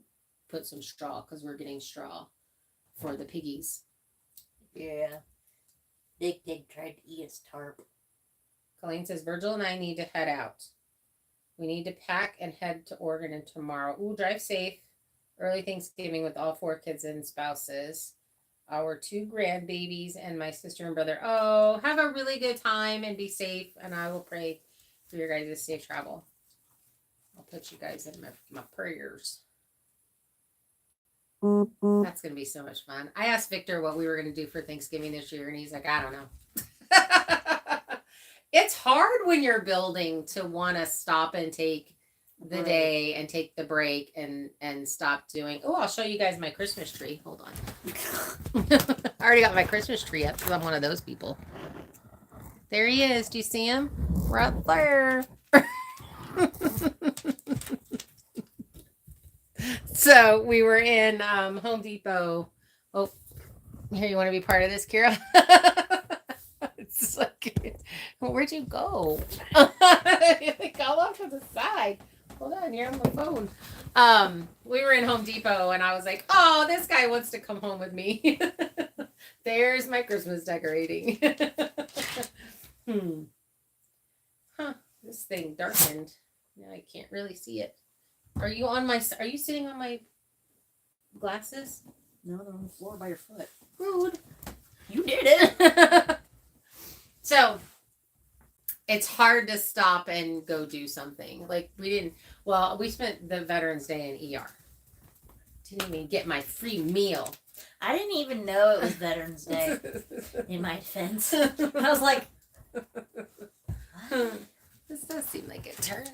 [SPEAKER 1] put some straw because we're getting straw for the piggies.
[SPEAKER 2] Yeah. Big Pig tried to eat his tarp.
[SPEAKER 1] Colleen says Virgil and I need to head out. We need to pack and head to Oregon tomorrow. Ooh, drive safe. Early Thanksgiving with all 4 kids and spouses. Our 2 grandbabies and my sister and brother. Oh, have a really good time and be safe. And I will pray for your guys' safe travel. I'll put you guys in my prayers. That's going to be so much fun. I asked Victor what we were going to do for Thanksgiving this year, and he's like, I don't know. It's hard when you're building to want to stop and take the day and take the break and stop doing. Oh, I'll show you guys my Christmas tree. Hold on. I already got my Christmas tree up because I'm one of those people. There he is. Do you see him? Right there. So we were in Home Depot. Oh, here, you want to be part of this, Kira? It's like, where'd you go? Like, all off to the side. Hold on, you're on the phone. We were in Home Depot, and I was like, oh, this guy wants to come home with me. There's my Christmas decorating. Huh, this thing darkened. Now I can't really see it. Are you sitting on my glasses?
[SPEAKER 2] No, they're on the floor by your foot.
[SPEAKER 1] Rude.
[SPEAKER 2] You did it.
[SPEAKER 1] So it's hard to stop and go do something. Like we spent the Veterans Day in ER. Didn't even get my free meal.
[SPEAKER 2] I didn't even know it was Veterans Day, in my defense. I was like, what?
[SPEAKER 1] This does seem like a turn.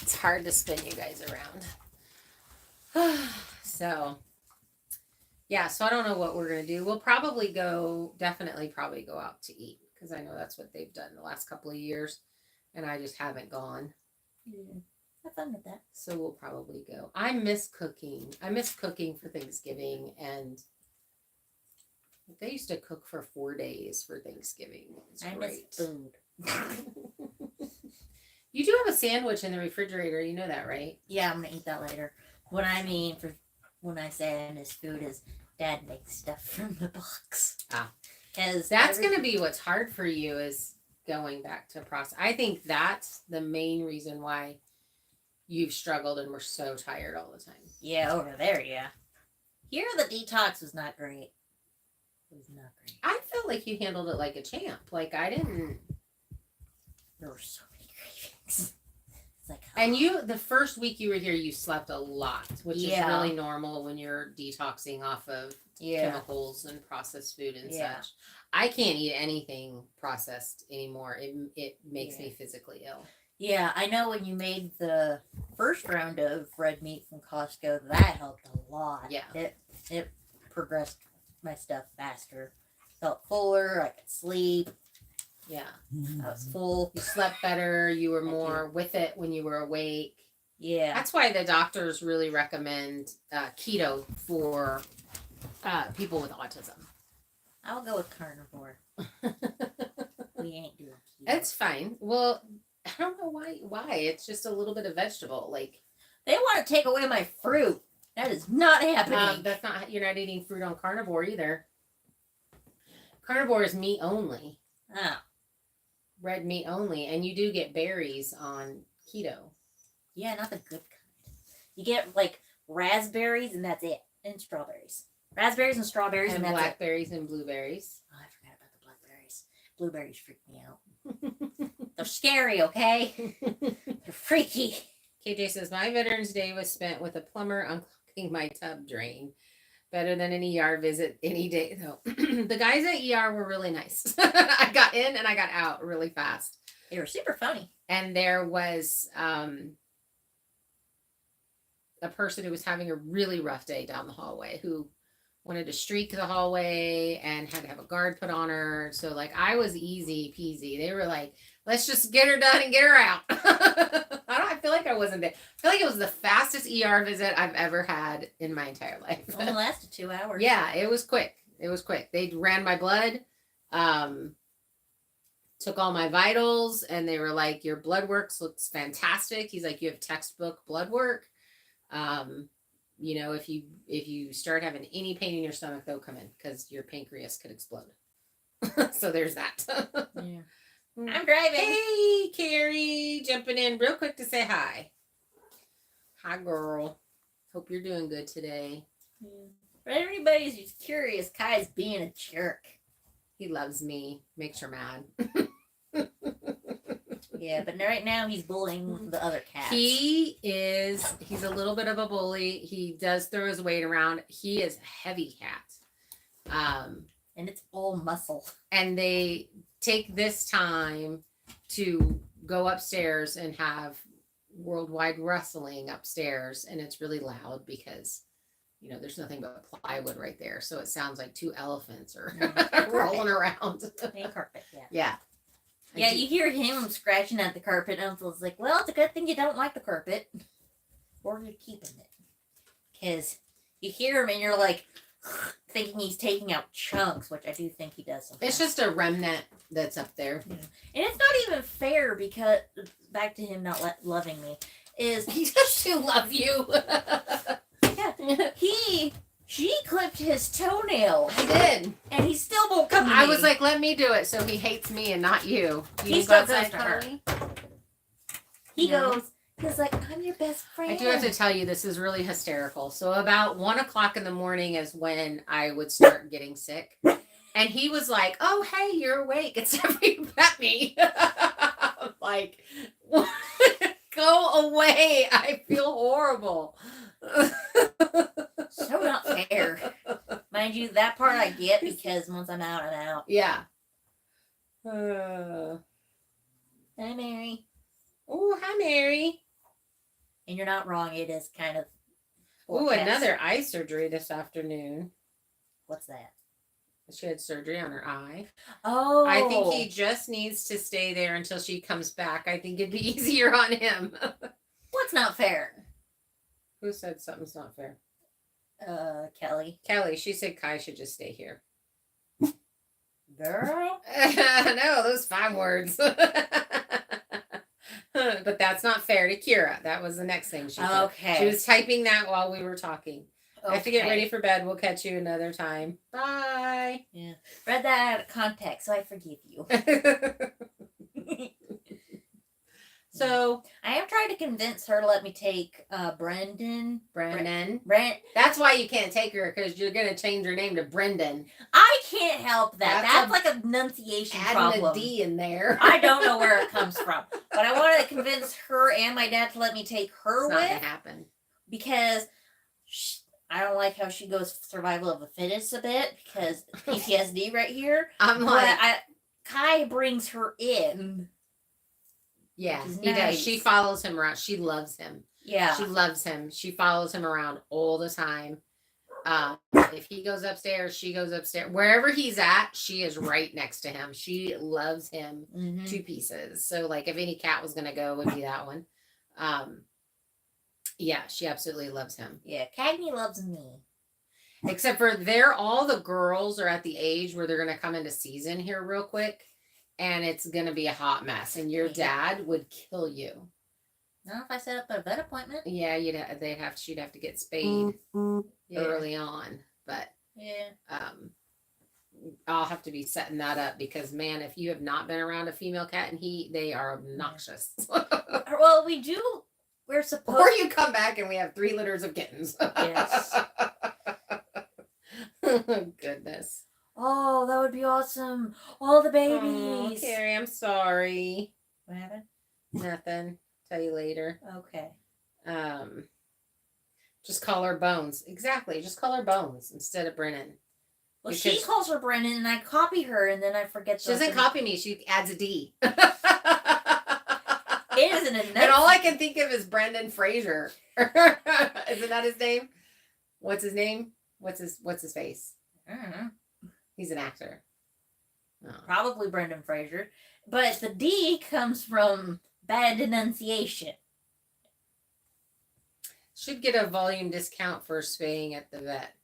[SPEAKER 1] It's hard to spin you guys around. So I don't know what we're going to do. We'll definitely go out to eat because I know that's what they've done the last couple of years and I just haven't gone.
[SPEAKER 2] Yeah, have fun with that.
[SPEAKER 1] So we'll probably go. I miss cooking. I miss cooking for Thanksgiving, and they used to cook for 4 days for Thanksgiving. It's
[SPEAKER 2] I
[SPEAKER 1] great.
[SPEAKER 2] miss food.
[SPEAKER 1] You do have a sandwich in the refrigerator. You know that, right?
[SPEAKER 2] Yeah, I'm gonna eat that later. What I mean when I say I miss food is Dad makes stuff from the box. Because
[SPEAKER 1] that's going to be what's hard for you is going back to process. I think that's the main reason why you've struggled and we're so tired all the time.
[SPEAKER 2] Yeah, over there, yeah. Here, the detox was not great. It was not great.
[SPEAKER 1] I felt like you handled it like a champ. Like, I didn't.
[SPEAKER 2] There were so many cravings. It's like,
[SPEAKER 1] and the first week you were here, you slept a lot, which is really normal when you're detoxing off of chemicals and processed food and such. I can't eat anything processed anymore. It makes me physically ill.
[SPEAKER 2] Yeah, I know when you made the first round of red meat from Costco, that helped a lot.
[SPEAKER 1] Yeah.
[SPEAKER 2] It progressed my stuff faster. Felt fuller, I could sleep.
[SPEAKER 1] Yeah.
[SPEAKER 2] I was full.
[SPEAKER 1] You slept better, you were more with it when you were awake.
[SPEAKER 2] Yeah.
[SPEAKER 1] That's why the doctors really recommend keto for people with autism.
[SPEAKER 2] I'll go with carnivore. We ain't doing keto.
[SPEAKER 1] It's fine. Well, I don't know why. It's just a little bit of vegetable. Like,
[SPEAKER 2] they want to take away my fruit. That is not happening.
[SPEAKER 1] that's not. You're not eating fruit on carnivore either. Carnivore is meat only.
[SPEAKER 2] Oh.
[SPEAKER 1] Red meat only, and you do get berries on keto.
[SPEAKER 2] Yeah, not the good kind. You get like raspberries and that's it, and strawberries. Raspberries and strawberries and that's
[SPEAKER 1] blackberries and blueberries.
[SPEAKER 2] Oh, I forgot about the blackberries. Blueberries freak me out. They're scary, okay? They're freaky.
[SPEAKER 1] KJ says, my Veterans Day was spent with a plumber unclogging my tub drain. Better than an ER visit any day, though. The guys at ER were really nice. I got in and I got out really fast.
[SPEAKER 2] They were super funny.
[SPEAKER 1] And there was a person who was having a really rough day down the hallway who wanted to streak the hallway and had to have a guard put on her. So, like, I was easy peasy. They were like, let's just get her done and get her out. I feel like I wasn't there. I feel like it was the fastest ER visit I've ever had in my entire life.
[SPEAKER 2] It only lasted 2 hours.
[SPEAKER 1] Yeah, it was quick. They ran my blood, took all my vitals, and they were like, your blood work looks fantastic. He's like, you have textbook blood work. If you start having any pain in your stomach, they'll come in because your pancreas could explode. So there's that.
[SPEAKER 2] Yeah. I'm driving.
[SPEAKER 1] Hey, Carrie, jumping in real quick to say hi. Hi, girl. Hope you're doing good today.
[SPEAKER 2] Yeah. For everybody who's curious, Kai's being a jerk.
[SPEAKER 1] He loves me. Makes her mad.
[SPEAKER 2] Yeah, but right now he's bullying the other cats.
[SPEAKER 1] He's a little bit of a bully. He does throw his weight around. He is a heavy cat.
[SPEAKER 2] And it's all muscle.
[SPEAKER 1] And they take this time to go upstairs and have worldwide wrestling upstairs, and it's really loud because there's nothing but plywood right there, so it sounds like two elephants are rolling around.
[SPEAKER 2] Main carpet, yeah.
[SPEAKER 1] Yeah.
[SPEAKER 2] Yeah, you hear him scratching at the carpet, and Uncle's like, well, it's a good thing you don't like the carpet. Or you're keeping it. Because you hear him and you're like, thinking he's taking out chunks, which I do think he does sometimes.
[SPEAKER 1] It's just a remnant that's up there.
[SPEAKER 2] Yeah. And it's not even fair because, back to him not loving me, is...
[SPEAKER 1] He does too love you.
[SPEAKER 2] Yeah, she clipped his toenail.
[SPEAKER 1] I did.
[SPEAKER 2] And he still won't come to me.
[SPEAKER 1] I was like, let me do it so he hates me and not you.
[SPEAKER 2] He
[SPEAKER 1] You
[SPEAKER 2] still
[SPEAKER 1] go outside,
[SPEAKER 2] goes to her.
[SPEAKER 1] Chloe?
[SPEAKER 2] He
[SPEAKER 1] Yeah.
[SPEAKER 2] goes, he's like, I'm your best friend.
[SPEAKER 1] I do have to tell you, this is really hysterical. So about 1:00 in the morning is when I would start getting sick. And he was like, oh, hey, you're awake. It's time for you to pet me. I'm like, go away. I feel horrible.
[SPEAKER 2] So not fair. Mind you, that part I get because once I'm out, I'm out.
[SPEAKER 1] Yeah.
[SPEAKER 2] Hi, Mary.
[SPEAKER 1] Oh, hi, Mary.
[SPEAKER 2] And you're not wrong. It is kind of.
[SPEAKER 1] Oh,
[SPEAKER 2] forecast.
[SPEAKER 1] another eye surgery this afternoon.
[SPEAKER 2] What's that?
[SPEAKER 1] She had surgery on her eye.
[SPEAKER 2] Oh.
[SPEAKER 1] I think he just needs to stay there until she comes back. I think it'd be easier on him.
[SPEAKER 2] What's not fair?
[SPEAKER 1] Who said something's not fair?
[SPEAKER 2] Kelly.
[SPEAKER 1] Kelly. She said Kai should just stay here.
[SPEAKER 2] Girl.
[SPEAKER 1] No, those 5 words. But that's not fair to Kira. That was the next thing she said.
[SPEAKER 2] Okay.
[SPEAKER 1] She was typing that while we were talking.
[SPEAKER 2] Okay.
[SPEAKER 1] I have to get ready for bed. We'll catch you another time. Bye.
[SPEAKER 2] Yeah. Read that out of context, so I forgive you.
[SPEAKER 1] So
[SPEAKER 2] I am trying to convince her to let me take Brendan.
[SPEAKER 1] Brendan.
[SPEAKER 2] Brent.
[SPEAKER 1] That's why you can't take her, because you're gonna change her name to Brendan.
[SPEAKER 2] I can't help that.
[SPEAKER 1] That's
[SPEAKER 2] That's like a pronunciation
[SPEAKER 1] Adding
[SPEAKER 2] problem.
[SPEAKER 1] a D in there.
[SPEAKER 2] I don't know where it comes from, but I want to convince her and my dad to let me take her
[SPEAKER 1] It's not
[SPEAKER 2] with
[SPEAKER 1] gonna happen.
[SPEAKER 2] because I don't like how she goes survival of the fittest a bit because PTSD right here.
[SPEAKER 1] I'm
[SPEAKER 2] But
[SPEAKER 1] like,
[SPEAKER 2] Kai brings her in.
[SPEAKER 1] yeah,
[SPEAKER 2] which is
[SPEAKER 1] he does.
[SPEAKER 2] nice.
[SPEAKER 1] She follows him around. She loves him.
[SPEAKER 2] Yeah.
[SPEAKER 1] She loves him. She follows him around all the time. If he goes upstairs, she goes upstairs. Wherever he's at, she is right next to him. She loves him
[SPEAKER 2] Mhm.
[SPEAKER 1] to pieces. So, like, if any cat was gonna go, it would be that one. Yeah, she absolutely loves him.
[SPEAKER 2] Yeah, Cagney loves me.
[SPEAKER 1] Except for all the girls are at the age where they're gonna come into season here real quick, and it's gonna be a hot mess. And your dad would kill you.
[SPEAKER 2] Not if I set up a vet appointment.
[SPEAKER 1] Yeah, she'd have to get spayed
[SPEAKER 2] Yeah.
[SPEAKER 1] early on, but
[SPEAKER 2] Yeah.
[SPEAKER 1] I'll have to be setting that up because, man, if you have not been around a female cat and they are obnoxious.
[SPEAKER 2] Well, we do. We're supposed.
[SPEAKER 1] Or you come back and we have 3 litters of kittens.
[SPEAKER 2] Yes.
[SPEAKER 1] Goodness.
[SPEAKER 2] Oh, that would be awesome. All the
[SPEAKER 1] Oh,
[SPEAKER 2] babies.
[SPEAKER 1] Carrie, I'm sorry.
[SPEAKER 2] What happened?
[SPEAKER 1] Nothing. Tell you later.
[SPEAKER 2] Okay.
[SPEAKER 1] Just call her Bones. Exactly. Just call her Bones instead of Brennan.
[SPEAKER 2] Well, she
[SPEAKER 1] Because-
[SPEAKER 2] calls her Brennan, and I copy her, and then I forget.
[SPEAKER 1] She doesn't copy me. She adds a D.
[SPEAKER 2] It isn't enough.
[SPEAKER 1] And all I can think of is Brendan Fraser. Isn't that his name? What's his name? What's his face? He's an actor. Oh.
[SPEAKER 2] Probably Brendan Fraser, but the D comes from bad enunciation.
[SPEAKER 1] Should get a volume discount for spaying at the vet.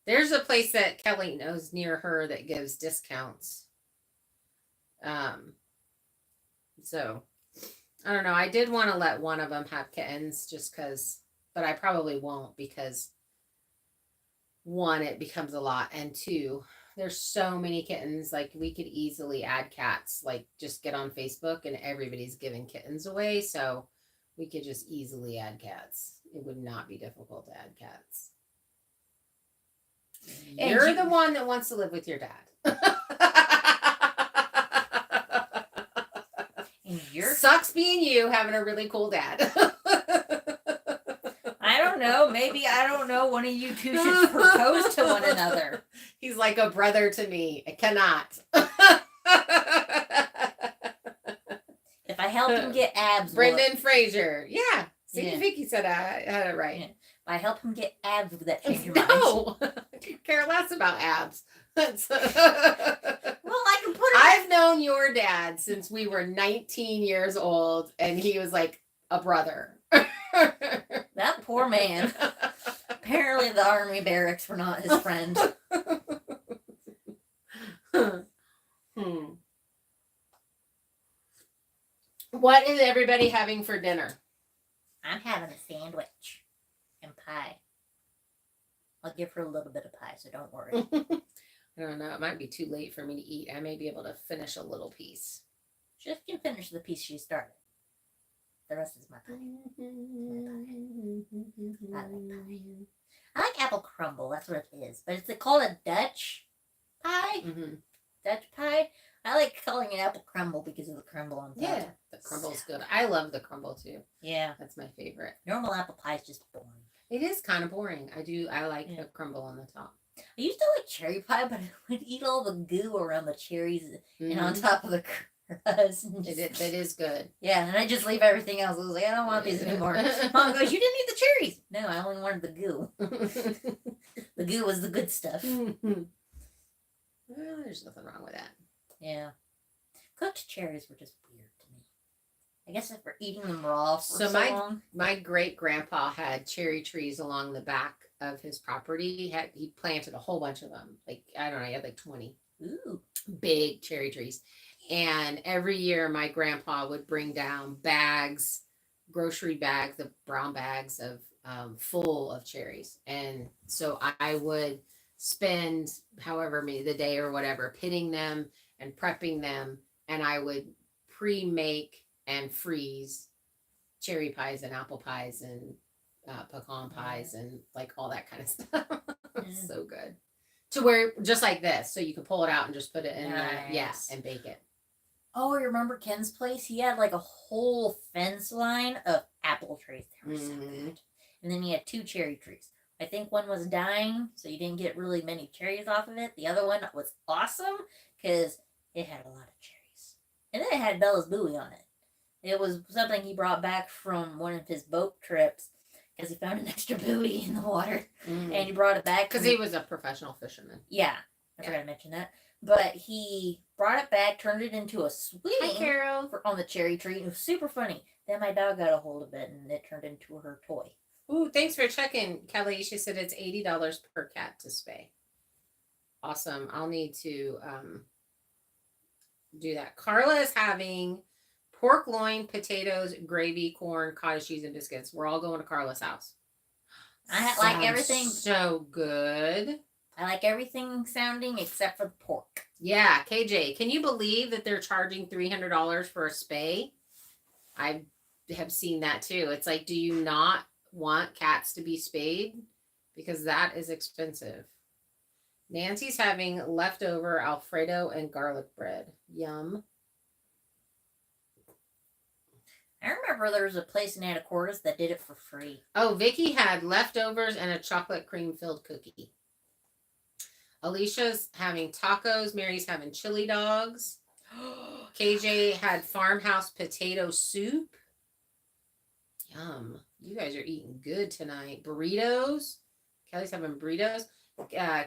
[SPEAKER 1] There's a place that Kelly knows near her that gives discounts. So I don't know. I did want to let one of them have kittens just because, but I probably won't because 1, it becomes a lot, and 2, There's so many kittens. Like we could easily add cats. Like just get on Facebook and everybody's giving kittens away. So we could just easily add cats. It would not be difficult to add cats.
[SPEAKER 2] And
[SPEAKER 1] You're
[SPEAKER 2] you-
[SPEAKER 1] the one that wants to live with your dad.
[SPEAKER 2] And you're
[SPEAKER 1] Sucks being you having a really cool dad.
[SPEAKER 2] I don't know. Maybe I don't know. One of you two should propose to one another.
[SPEAKER 1] He's like a brother to me. I cannot.
[SPEAKER 2] If I help him get abs,
[SPEAKER 1] Brendan Fraser. Yeah. See,
[SPEAKER 2] Yeah.
[SPEAKER 1] Vicky said I had it right.
[SPEAKER 2] Yeah. If I help him get abs, would that change your mind?
[SPEAKER 1] No, I could care less about abs.
[SPEAKER 2] Well, I can put it.
[SPEAKER 1] I've known your dad since we were 19 years old, and he was like a brother.
[SPEAKER 2] That poor man. Apparently, the army barracks were not his friend.
[SPEAKER 1] What is everybody having for dinner?
[SPEAKER 2] I'm having a sandwich and pie. I'll give her a little bit of pie, so don't worry.
[SPEAKER 1] I don't know. It might be too late for me to eat. I may be able to finish a little piece.
[SPEAKER 2] She can finish the piece she started. The rest is my pie. I like pie. I like apple crumble. That's what it is. But it's called a Dutch pie.
[SPEAKER 1] Mm-hmm.
[SPEAKER 2] Dutch pie. I like calling it apple crumble because of the crumble on top.
[SPEAKER 1] Yeah, the crumble's good. I love the crumble too.
[SPEAKER 2] Yeah.
[SPEAKER 1] That's my favorite.
[SPEAKER 2] Normal apple pie is just boring.
[SPEAKER 1] It is kind of boring. I like
[SPEAKER 2] Yeah.
[SPEAKER 1] the crumble on the top.
[SPEAKER 2] I used to like cherry pie, but I would eat all the goo around the cherries and on
[SPEAKER 1] Mhm.
[SPEAKER 2] top of the crust. And
[SPEAKER 1] It is good.
[SPEAKER 2] yeah, and I just leave everything else. I was like, I don't want these anymore. Mom goes, you didn't eat the cherries. No, I only wanted the goo. The goo was the good stuff.
[SPEAKER 1] Well, there's nothing wrong with that.
[SPEAKER 2] Yeah. Cooked cherries were just weird to me. I guess if we're eating them raw for
[SPEAKER 1] So
[SPEAKER 2] so long.
[SPEAKER 1] My great grandpa had cherry trees along the back of his property. He planted a whole bunch of them. Like I don't know, he had like 20
[SPEAKER 2] Ooh.
[SPEAKER 1] big cherry trees. And every year my grandpa would bring down bags, grocery bags, the brown bags of full of cherries. And so I would spend however many the day or whatever pitting them and prepping them, and I would pre-make and freeze cherry pies and apple pies and pecan pies and like all that kind of stuff. So good. To where just like this, so you could pull it out and just put it in there, yeah,
[SPEAKER 2] Nice.
[SPEAKER 1] and bake it.
[SPEAKER 2] Oh, you remember Ken's place? He had like a whole fence line of apple trees. They were so
[SPEAKER 1] Mhm.
[SPEAKER 2] good. And then he had 2 cherry trees. I think one was dying, so you didn't get really many cherries off of it. The other one was awesome because it had a lot of cherries. And then it had Bella's buoy on it. It was something he brought back from one of his boat trips because he found an extra buoy in the water. And he brought it back.
[SPEAKER 1] Because he was a professional fisherman.
[SPEAKER 2] Yeah, I forgot to mention that. But he brought it back, turned it into a swing
[SPEAKER 1] Carol.
[SPEAKER 2] on the cherry tree. It was super funny. Then my dog got a hold of it and it turned into her toy.
[SPEAKER 1] Ooh, thanks for checking, Kelly. She said it's $80 per cat to spay. Awesome. I'll need to do that. Carla is having pork loin, potatoes, gravy, corn, cottage cheese, and biscuits. We're all going to Carla's house.
[SPEAKER 2] I like
[SPEAKER 1] Sounds
[SPEAKER 2] everything.
[SPEAKER 1] so good.
[SPEAKER 2] I like everything sounding except for the pork.
[SPEAKER 1] Yeah, KJ, can you believe that they're charging $300 for a spay? I have seen that too. It's like, do you not want cats to be spayed? Because that is expensive. Nancy's having leftover Alfredo and garlic bread. Yum.
[SPEAKER 2] I remember there was a place in Anacortes that did it for free.
[SPEAKER 1] Oh, Vicky had leftovers and a chocolate cream filled cookie. Alicia's having tacos. Mary's having chili dogs. KJ had farmhouse potato soup. Yum. You guys are eating good tonight. Burritos. Kelly's having burritos.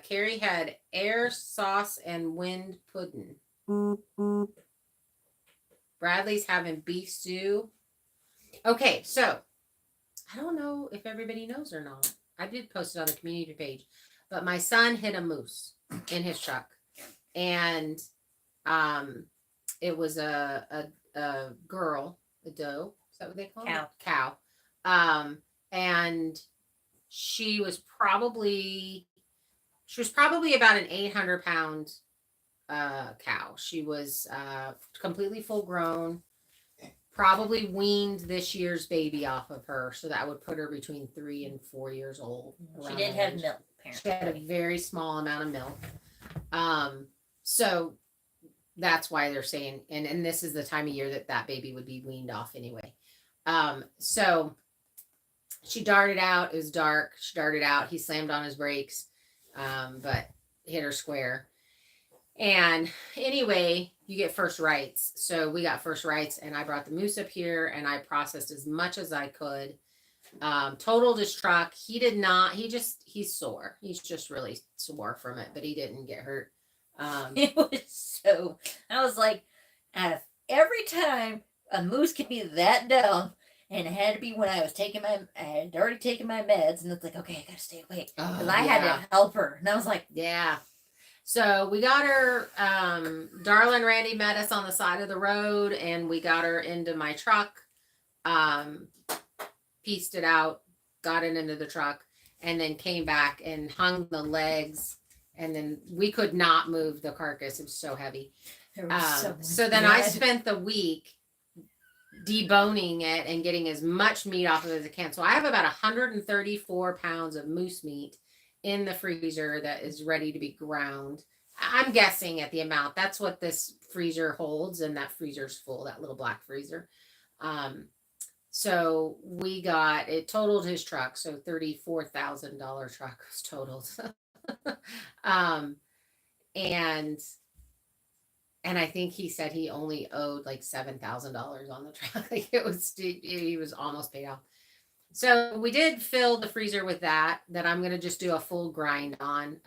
[SPEAKER 1] Carrie had air sauce and wind pudding. Bradley's having beef stew. Okay, so I don't know if everybody knows or not. I did post it on the community page, but my son hit a moose in his truck, and it was a girl, a doe. Is that what they call it? Cow. And she was probably She was probably about an 800-pound cow. She was completely full grown. Probably weaned this year's baby off of her, so that would put her between 3 and 4 years old.
[SPEAKER 2] She did have
[SPEAKER 1] age.
[SPEAKER 2] milk,
[SPEAKER 1] She had a
[SPEAKER 2] apparently.
[SPEAKER 1] very small amount of milk. So that's why they're saying, and this is the time of year that that baby would be weaned off anyway. So she darted out. It was dark. She darted out. He slammed on his brakes, but hit her square. And anyway, you get first rights. So we got first rights, and I brought the moose up here, and I processed as much as I could. Totaled his truck. He did not. He's sore. He's just really sore from it, but he didn't get hurt.
[SPEAKER 2] It was so. I was like, out of every time a moose could be that down, and it had to be when I had already taken my meds, and it's like, okay, I gotta stay awake because I had to help her, and I was like,
[SPEAKER 1] yeah. So we got her. Darla and Randy met us on the side of the road, and we got her into my truck. Pieced it out, got it into the truck, and then came back and hung the legs. And then we could not move the carcass; it was so heavy.
[SPEAKER 2] there was
[SPEAKER 1] So then I spent the week deboning it and getting as much meat off of it as I can. So I have about 134 pounds of moose meat in the freezer that is ready to be ground. I'm guessing at the amount. That's what this freezer holds, and that freezer's full, that little black freezer. So we got it totaled his truck, so $34,000 truck was totaled. And I think he said he only owed like $7,000 on the truck. Like he was almost paid off. So we did fill the freezer with that I'm going to just do a full grind on.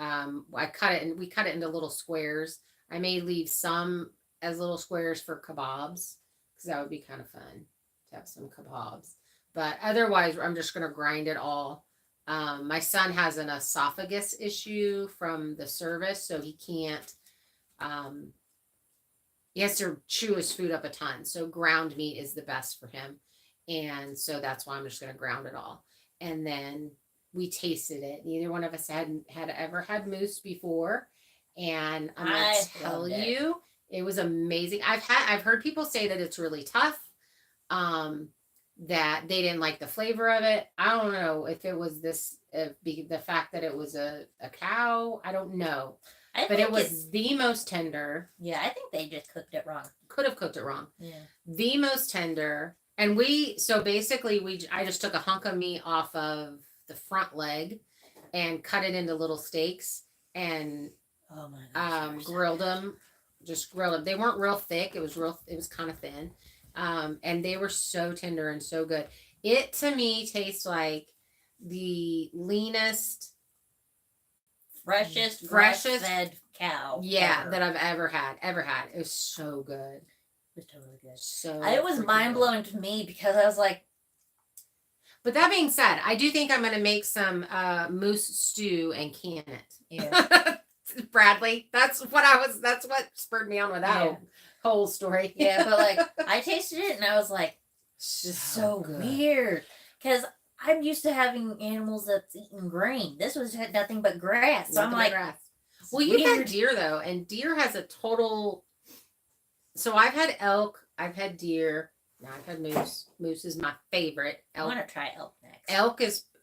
[SPEAKER 1] We cut it into little squares. I may leave some as little squares for kebabs because that would be kind of fun to have some kebabs. But otherwise, I'm just going to grind it all. My son has an esophagus issue from the service, so he can't, he has to chew his food up a ton. So ground meat is the best for him. And so that's why I'm just going to ground it all. And then we tasted it. Neither one of us had ever had moose before. And I'm going to tell you, it was amazing. I've heard people say that it's really tough. That they didn't like the flavor of it. I don't know if it was the fact that it was a cow. I don't know. But it was the most tender.
[SPEAKER 2] Yeah, I think they just cooked it wrong.
[SPEAKER 1] Could have cooked it wrong.
[SPEAKER 2] Yeah.
[SPEAKER 1] The most tender. And I just took a hunk of meat off of the front leg and cut it into little steaks and
[SPEAKER 2] oh my gosh,
[SPEAKER 1] grilled them. Just grilled them. They weren't real thick. It was kind of thin. And they were so tender and so good. It to me tastes like the leanest,
[SPEAKER 2] freshest fed cow.
[SPEAKER 1] Yeah, that I've ever had. It was so good.
[SPEAKER 2] It was totally good.
[SPEAKER 1] So
[SPEAKER 2] it was mind blowing to me because I was like.
[SPEAKER 1] But that being said, I do think I'm going to make some moose stew and can it.
[SPEAKER 2] Yeah.
[SPEAKER 1] Bradley, that's what spurred me on with that whole story.
[SPEAKER 2] Yeah, but like I tasted it and I was like, this is so weird because I'm used to having animals that's eating grain. This was nothing but grass. So I'm like,
[SPEAKER 1] grass. Well, you had deer though, and deer has a total. So I've had elk, I've had deer, now I've had moose. Moose is my favorite.
[SPEAKER 2] I want to try elk next.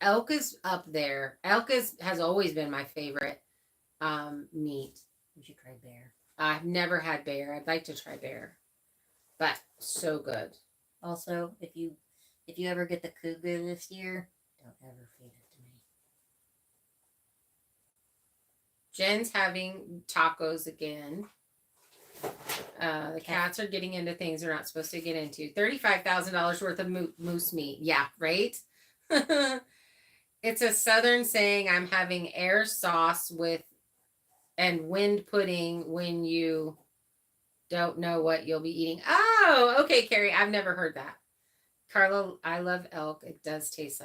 [SPEAKER 1] Elk is up there. Elk has always been my favorite meat.
[SPEAKER 2] We should try bear.
[SPEAKER 1] I've never had bear. I'd like to try bear, but so good.
[SPEAKER 2] Also, if you ever get the cougar this year, don't ever feed it to me.
[SPEAKER 1] Jen's having tacos again. The cats are getting into things they're not supposed to get into. $35,000 worth of moose meat. Yeah, right? It's a southern saying, I'm having air sauce and wind pudding when you don't know what you'll be eating. Oh, okay, Carrie. I've never heard that. Carla, I love elk. Does it taste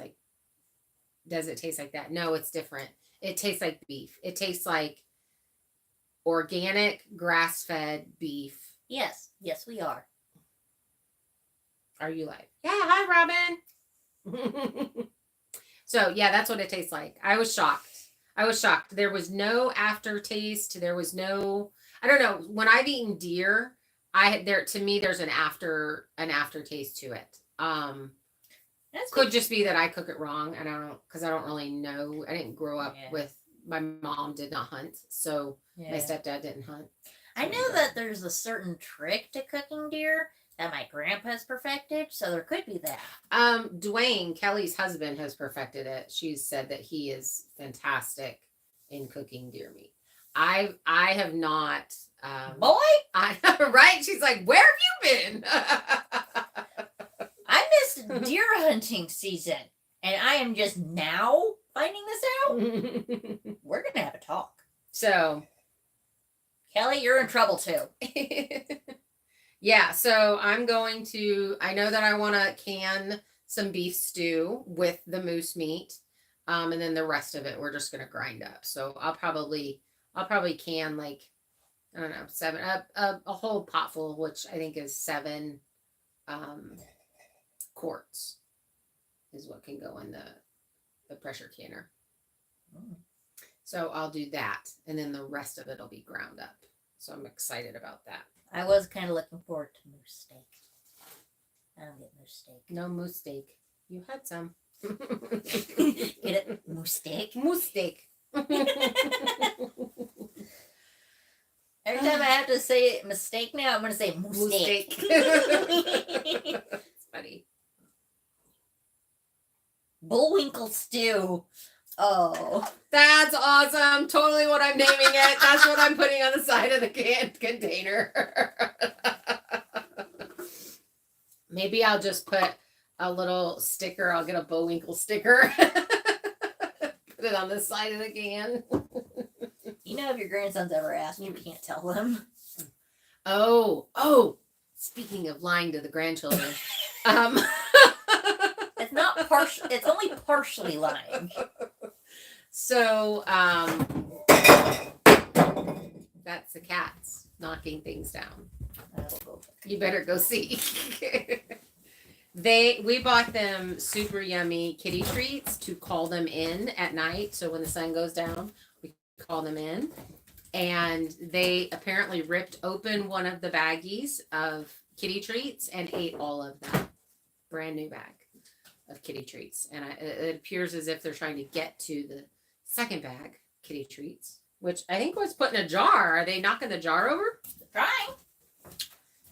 [SPEAKER 1] like that? No, it's different. It tastes like beef. It tastes like organic grass-fed beef.
[SPEAKER 2] Yes, we are.
[SPEAKER 1] Are you live? Yeah, hi, Robin. So yeah, that's what it tastes like. I was shocked. I was shocked. There was no aftertaste. There was no, I don't know. When I've eaten deer, to me there's an aftertaste to it.
[SPEAKER 2] That's
[SPEAKER 1] Could just be that I cook it wrong. And I don't, because I don't really know. I didn't grow up
[SPEAKER 2] Yeah.
[SPEAKER 1] with, my mom did not hunt, so
[SPEAKER 2] yeah.
[SPEAKER 1] my stepdad didn't hunt.
[SPEAKER 2] I know that there's a certain trick to cooking deer that my grandpa's perfected, so there could be that.
[SPEAKER 1] Dwayne, Kelly's husband, has perfected it. She's said that he is fantastic in cooking deer meat. I have not.
[SPEAKER 2] Boy,
[SPEAKER 1] Right? She's like, where have you been?
[SPEAKER 2] I missed deer hunting season, and I am just now finding this out. We're gonna have a talk.
[SPEAKER 1] So,
[SPEAKER 2] Kelly, you're in trouble too.
[SPEAKER 1] yeah. So I know that I want to can some beef stew with the moose meat, and then the rest of it we're just gonna grind up. So I'll probably can, like, I don't know, a whole pot full, which I think is 7 quarts is what can go in the pressure canner. So I'll do that, and then the rest of it will be ground up. So I'm excited about that.
[SPEAKER 2] I was kind of looking forward to moose steak. I don't get moose steak.
[SPEAKER 1] No moose steak. You had some.
[SPEAKER 2] Get it? Moose steak?
[SPEAKER 1] Moose steak.
[SPEAKER 2] Every time I have to say mistake now, I'm going to say moose
[SPEAKER 1] Moose
[SPEAKER 2] steak.
[SPEAKER 1] steak. It's funny.
[SPEAKER 2] Bullwinkle stew. Oh.
[SPEAKER 1] That's awesome. Totally what I'm naming it. That's what I'm putting on the side of the container. Maybe I'll just put a little sticker. I'll get a Bullwinkle sticker. Put it on the side of the can.
[SPEAKER 2] You know, if your grandsons ever ask, you can't tell them.
[SPEAKER 1] Oh. Speaking of lying to the grandchildren.
[SPEAKER 2] It's not partial. It's only partially lying.
[SPEAKER 1] So, that's the cats knocking things down. You better go see. We bought them super yummy kitty treats to call them in at night. So when the sun goes down, we call them in. And they apparently ripped open one of the baggies of kitty treats and ate all of them. Brand new bag of kitty treats. And it appears as if they're trying to get to the second bag, kitty treats, which I think was put in a jar. Are they knocking the jar over?
[SPEAKER 2] Trying.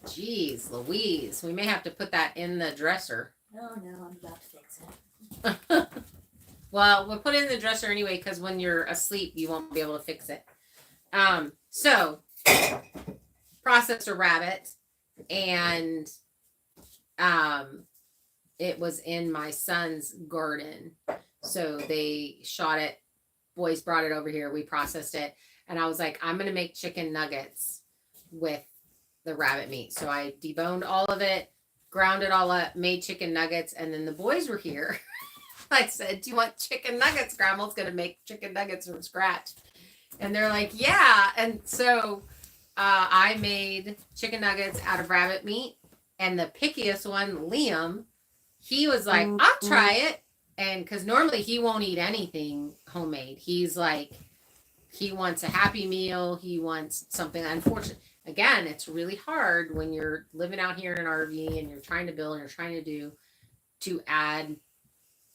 [SPEAKER 1] Jeez Louise. We may have to put that in the dresser.
[SPEAKER 2] No, I'm about to fix it.
[SPEAKER 1] Well, we'll put it in the dresser anyway, because when you're asleep, you won't be able to fix it. So, processed a rabbit, and it was in my son's garden. So they shot it. Boys brought it over here. We processed it. And I was like, I'm going to make chicken nuggets with the rabbit meat. So I deboned all of it, ground it all up, made chicken nuggets. And then the boys were here. I said, do you want chicken nuggets? Grandma's going to make chicken nuggets from scratch. And they're like, yeah. And so I made chicken nuggets out of rabbit meat. And the pickiest one, Liam, he was like, I'll try it. And because normally he won't eat anything homemade. He's like, he wants a Happy Meal. He wants something. Unfortunate. Again, it's really hard when you're living out here in an RV and you're trying to build and you're trying to add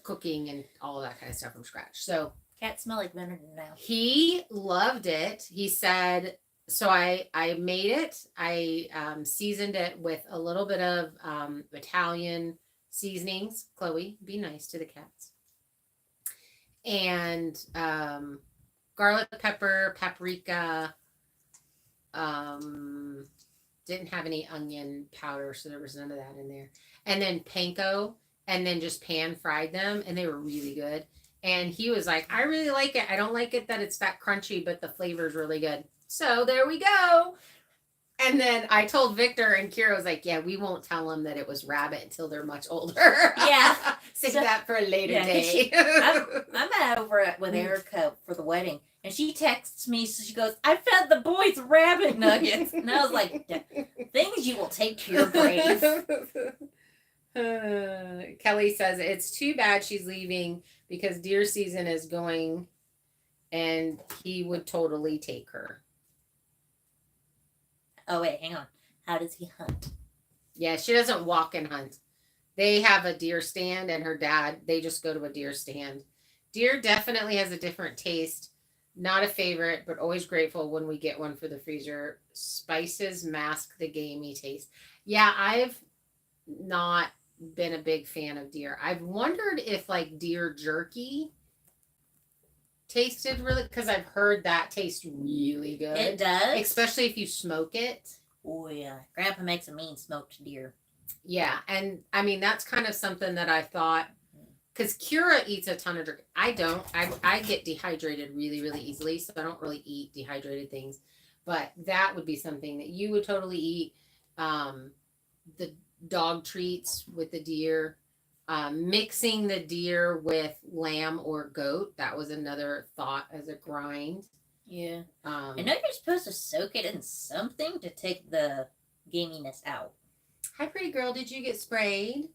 [SPEAKER 1] cooking and all of that kind of stuff from scratch. So
[SPEAKER 2] Cats smell like vinegar now.
[SPEAKER 1] he loved it. He said, so I made it. I seasoned it with a little bit of Italian seasonings. Chloe, be nice to the cats. And garlic pepper, paprika. Didn't have any onion powder, so there was none of that in there. And then panko, and then just pan fried them, and they were really good. And he was like, I really like it. I don't like it that it's that crunchy, but the flavor is really good. So there we go. And then I told Victor, and Kira was like, yeah, we won't tell them that it was rabbit until they're much older.
[SPEAKER 2] Yeah.
[SPEAKER 1] Save that for a later day.
[SPEAKER 2] I'm over with Erica for the wedding, and she texts me, so she goes, I fed the boys rabbit nuggets. And I was like, things you will take to your grave.
[SPEAKER 1] Kelly says, it's too bad she's leaving because deer season is going and he would totally take her.
[SPEAKER 2] Oh wait, hang on. How does he hunt?
[SPEAKER 1] Yeah, she doesn't walk and hunt. They have a deer stand, and her dad, they just go to a deer stand. Deer definitely has a different taste. Not a favorite, but always grateful when we get one for the freezer. Spices mask the gamey taste. Yeah, I've not been a big fan of deer. I've wondered if like deer jerky tasted really, because I've heard that tastes really good.
[SPEAKER 2] It does.
[SPEAKER 1] Especially if you smoke it.
[SPEAKER 2] Oh yeah. Grandpa makes a mean smoked deer.
[SPEAKER 1] Yeah, and I mean that's kind of something that I thought, because Kira eats a ton of jerky. I don't. I get dehydrated really, really easily, so I don't really eat dehydrated things. But that would be something that you would totally eat. The dog treats with the deer, mixing the deer with lamb or goat. That was another thought as a grind.
[SPEAKER 2] Yeah. I know you're supposed to soak it in something to take the gaminess out.
[SPEAKER 1] Hi, pretty girl. Did you get sprayed?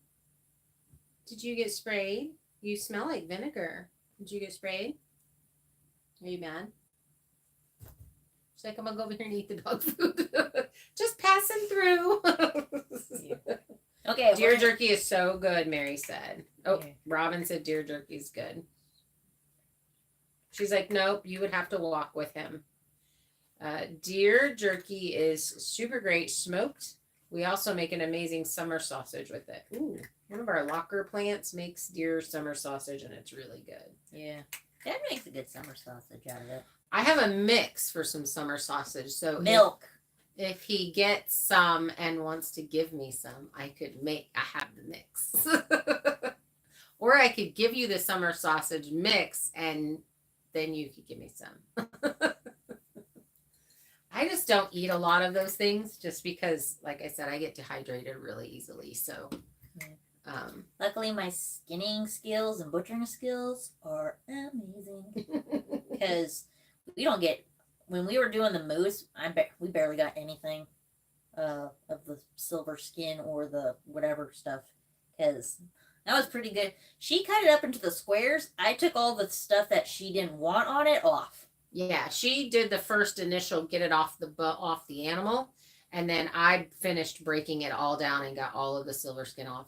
[SPEAKER 1] Did you get sprayed? You smell like vinegar. Did you get sprayed? Are you mad? She's like, I'm gonna go over here and eat the dog food. Just passing through.
[SPEAKER 2] Okay.
[SPEAKER 1] Deer jerky is so good, Mary said. Oh,
[SPEAKER 2] Yeah.
[SPEAKER 1] Robin said deer jerky is good. She's like, nope, you would have to walk with him. Deer jerky is super great smoked. We also make an amazing summer sausage with it. Ooh, one of our locker plants makes deer summer sausage, and it's really good.
[SPEAKER 2] Yeah. Dad makes a good summer sausage out of it.
[SPEAKER 1] I have a mix for some summer sausage. So
[SPEAKER 2] Milk.
[SPEAKER 1] if he gets some and wants to give me some, I have the mix. Or I could give you the summer sausage mix and then you could give me some. I just don't eat a lot of those things just because, like I said, I get dehydrated really easily. So,
[SPEAKER 2] Luckily, my skinning skills and butchering skills are amazing. Because we don't get, when we were doing the moose, we barely got anything of the silver skin or the whatever stuff. Because that was pretty good. She cut it up into the squares. I took all the stuff that she didn't want on it off.
[SPEAKER 1] yeah, she did the first initial get it off the animal, and then I finished breaking it all down and got all of the silver skin off.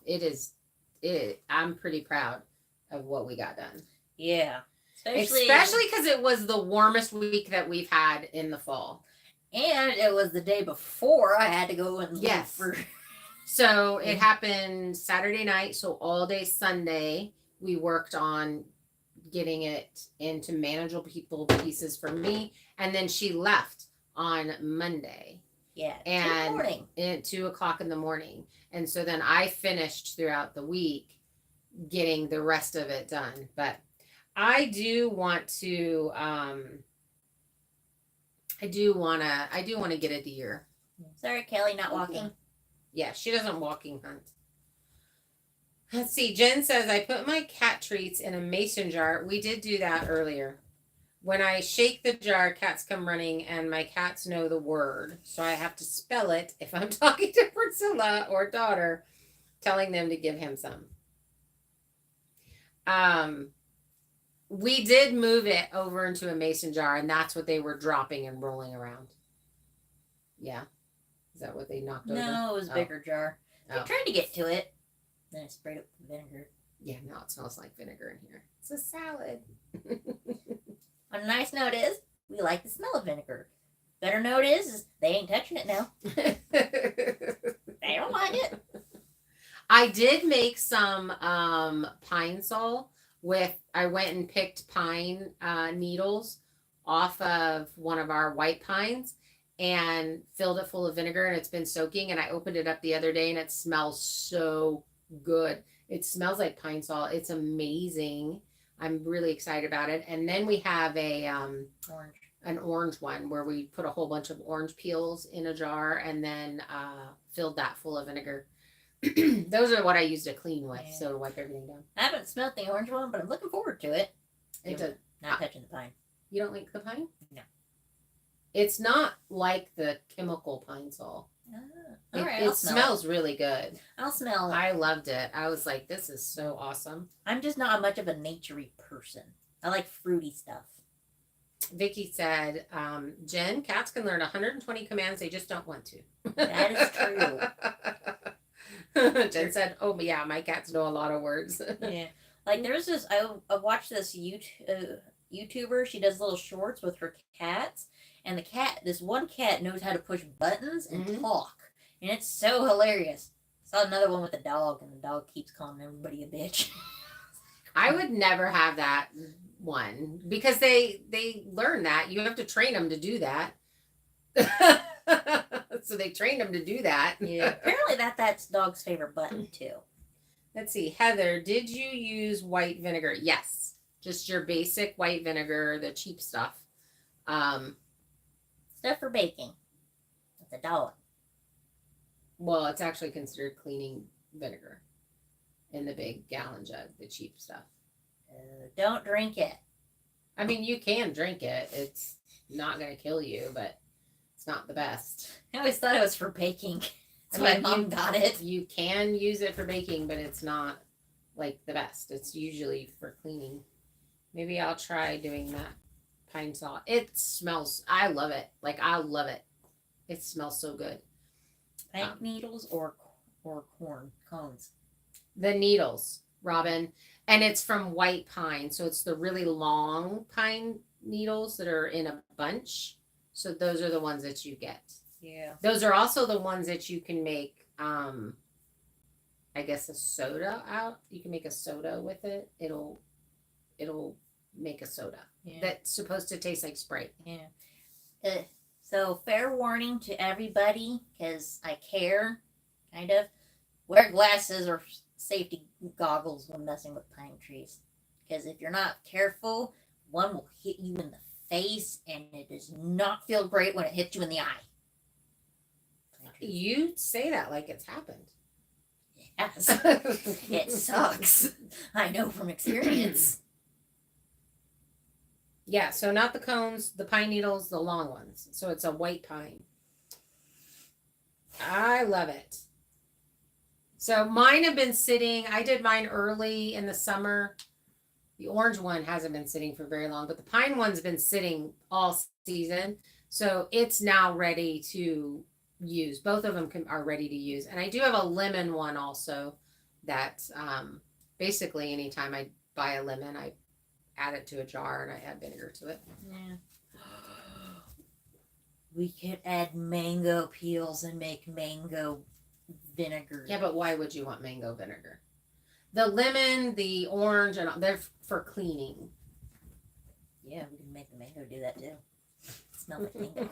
[SPEAKER 1] I'm pretty proud of what we got done.
[SPEAKER 2] Yeah.
[SPEAKER 1] Especially because it was the warmest week that we've had in the fall.
[SPEAKER 2] And it was the day before I had to go and
[SPEAKER 1] Yes.
[SPEAKER 2] for.
[SPEAKER 1] So it happened Saturday night. So all day Sunday, we worked on getting it into manageable pieces for me. And then she left on Monday.
[SPEAKER 2] Yeah.
[SPEAKER 1] And
[SPEAKER 2] morning.
[SPEAKER 1] at 2:00 in the morning. And so then I finished throughout the week getting the rest of it done. But I do want to get a deer.
[SPEAKER 2] Sorry, Kelly, not walking.
[SPEAKER 1] Yeah, she doesn't walking hunt. Let's see. Jen says, I put my cat treats in a mason jar. We did do that earlier. When I shake the jar, cats come running, and my cats know the word. So I have to spell it if I'm talking to Priscilla or daughter, telling them to give him some. We did move it over into a mason jar, and that's what they were dropping and rolling around. Yeah. Is that what they knocked over?
[SPEAKER 2] No, it was a bigger jar. I
[SPEAKER 1] Oh.
[SPEAKER 2] tried to get to it. Then I sprayed it with vinegar.
[SPEAKER 1] Yeah, now it smells like vinegar in here. It's a salad.
[SPEAKER 2] On a nice note is, we like the smell of vinegar. Better note is they ain't touching it now. They don't like it.
[SPEAKER 1] I did make some pine sol I went and picked pine needles off of one of our white pines and filled it full of vinegar, and it's been soaking, and I opened it up the other day and it smells so good. It smells like pine sol. It's amazing. I'm really excited about it. And then we have an orange one where we put a whole bunch of orange peels in a jar and then filled that full of vinegar. Those are what I use to clean with, so to wipe everything down.
[SPEAKER 2] I haven't smelled the orange one, but I'm looking forward to it.
[SPEAKER 1] It does.
[SPEAKER 2] Not touching the pine.
[SPEAKER 1] You don't like the pine?
[SPEAKER 2] No.
[SPEAKER 1] It's not like the chemical pine sol.
[SPEAKER 2] All right,
[SPEAKER 1] It
[SPEAKER 2] I'll smell
[SPEAKER 1] smells really good.
[SPEAKER 2] I'll smell it.
[SPEAKER 1] I loved it. I was like, this is so awesome.
[SPEAKER 2] I'm just not much of a naturey person. I like fruity stuff.
[SPEAKER 1] Vicky said, Jen, cats can learn 120 commands. They just don't want to.
[SPEAKER 2] That is true.
[SPEAKER 1] Jen said, oh, yeah, my cats know a lot of words.
[SPEAKER 2] Yeah. Like there's this, I watched this YouTuber. She does little shorts with her cats, and this one cat knows how to push buttons and
[SPEAKER 1] Mhm.
[SPEAKER 2] talk, and it's so hilarious. Saw another one with a dog, and the dog keeps calling everybody a bitch.
[SPEAKER 1] I would never have that one because they learn that. You have to train them to do that. So they trained them to do that.
[SPEAKER 2] Yeah. Apparently that's dog's favorite button too.
[SPEAKER 1] Let's see. Heather, did you use white vinegar? Yes. Just your basic white vinegar, the cheap stuff.
[SPEAKER 2] Stuff for baking. That's $1.
[SPEAKER 1] Well, it's actually considered cleaning vinegar in the big gallon jug, the cheap stuff.
[SPEAKER 2] Don't drink it.
[SPEAKER 1] I mean, you can drink it. It's not going to kill you, but it's not the best.
[SPEAKER 2] I always thought it was for baking. That's
[SPEAKER 1] I
[SPEAKER 2] why
[SPEAKER 1] mean,
[SPEAKER 2] Mom got it.
[SPEAKER 1] You can use it for baking, but it's not like the best. It's usually for cleaning. Maybe I'll try doing that pine salt. It smells, I love it. Like, I love it. It smells so good.
[SPEAKER 2] Pine needles or corn cones.
[SPEAKER 1] The needles, Robin. And it's from white pine. So it's the really long pine needles that are in a bunch. So those are the ones that you get.
[SPEAKER 2] Yeah.
[SPEAKER 1] Those are also the ones that you can make, I guess, a soda out. You can make a soda with it. It'll make a soda
[SPEAKER 2] Yeah.
[SPEAKER 1] that's supposed to taste like Sprite.
[SPEAKER 2] Yeah. So fair warning to everybody, because I care, kind of. Wear glasses or safety goggles when messing with pine trees. Because if you're not careful, one will hit you in the face, and it does not feel great when it hits you in the eye.
[SPEAKER 1] You say that like it's happened.
[SPEAKER 2] Yes. It sucks. I know from experience.
[SPEAKER 1] Yeah, so not the cones, the pine needles, the long ones. So it's a white pine. I love it. So mine have been sitting, I did mine early in the summer. The orange one hasn't been sitting for very long, but the pine one's been sitting all season. So it's now ready to use. Both of them are ready to use. And I do have a lemon one also that basically anytime I buy a lemon, I add it to a jar and I add vinegar to it.
[SPEAKER 2] Yeah. We could add mango peels and make mango vinegar.
[SPEAKER 1] Yeah, but why would you want mango vinegar? The lemon, the orange, and they're for cleaning.
[SPEAKER 2] Yeah, we can make the mango do that too. Smell like mango.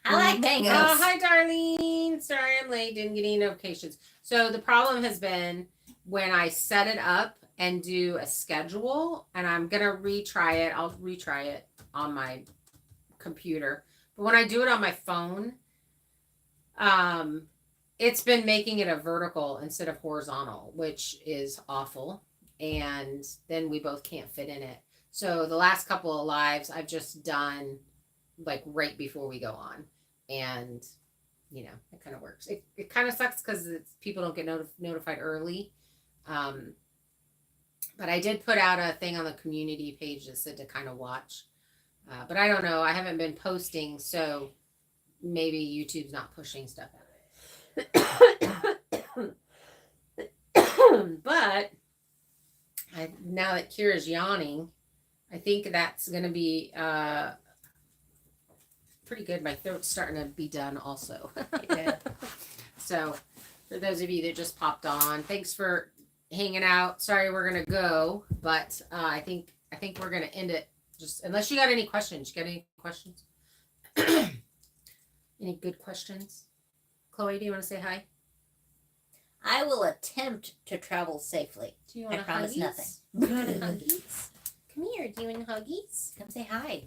[SPEAKER 2] I like mangoes.
[SPEAKER 1] Oh, hi, Darlene. Sorry I'm late. Didn't get any notifications. So the problem has been when I set it up and do a schedule, and I'm going to retry it. I'll retry it on my computer. But when I do it on my phone, it's been making it a vertical instead of horizontal, which is awful. And then we both can't fit in it. So the last couple of lives I've just done like right before we go on. And, you know, it kind of works. It kind of sucks because people don't get notified early. But I did put out a thing on the community page that said to kind of watch. But I don't know. I haven't been posting, so maybe YouTube's not pushing stuff out. But now that Kira's yawning, I think that's going to be pretty good. My throat's starting to be done also.
[SPEAKER 2] Yeah.
[SPEAKER 1] So for those of you that just popped on, thanks for hanging out. Sorry we're going to go, but I think we're going to end it. Just unless you got any questions. You got any questions? Any good questions? Chloe, do you want to say hi?
[SPEAKER 2] I will attempt to travel safely.
[SPEAKER 1] Do you
[SPEAKER 2] I
[SPEAKER 1] want
[SPEAKER 2] promise
[SPEAKER 1] huggies?
[SPEAKER 2] nothing.
[SPEAKER 1] Do you want huggies? Come here. Do you want huggies?
[SPEAKER 2] Come say hi.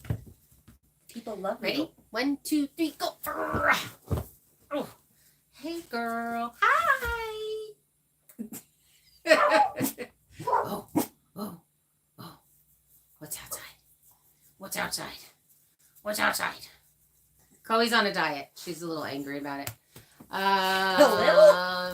[SPEAKER 2] People love
[SPEAKER 1] Ready?
[SPEAKER 2] you.
[SPEAKER 1] 1, 2, 3, go. Oh. Hey, girl. Hi. Oh. What's outside? What's outside? What's outside? Chloe's on a diet. She's a little angry about it. How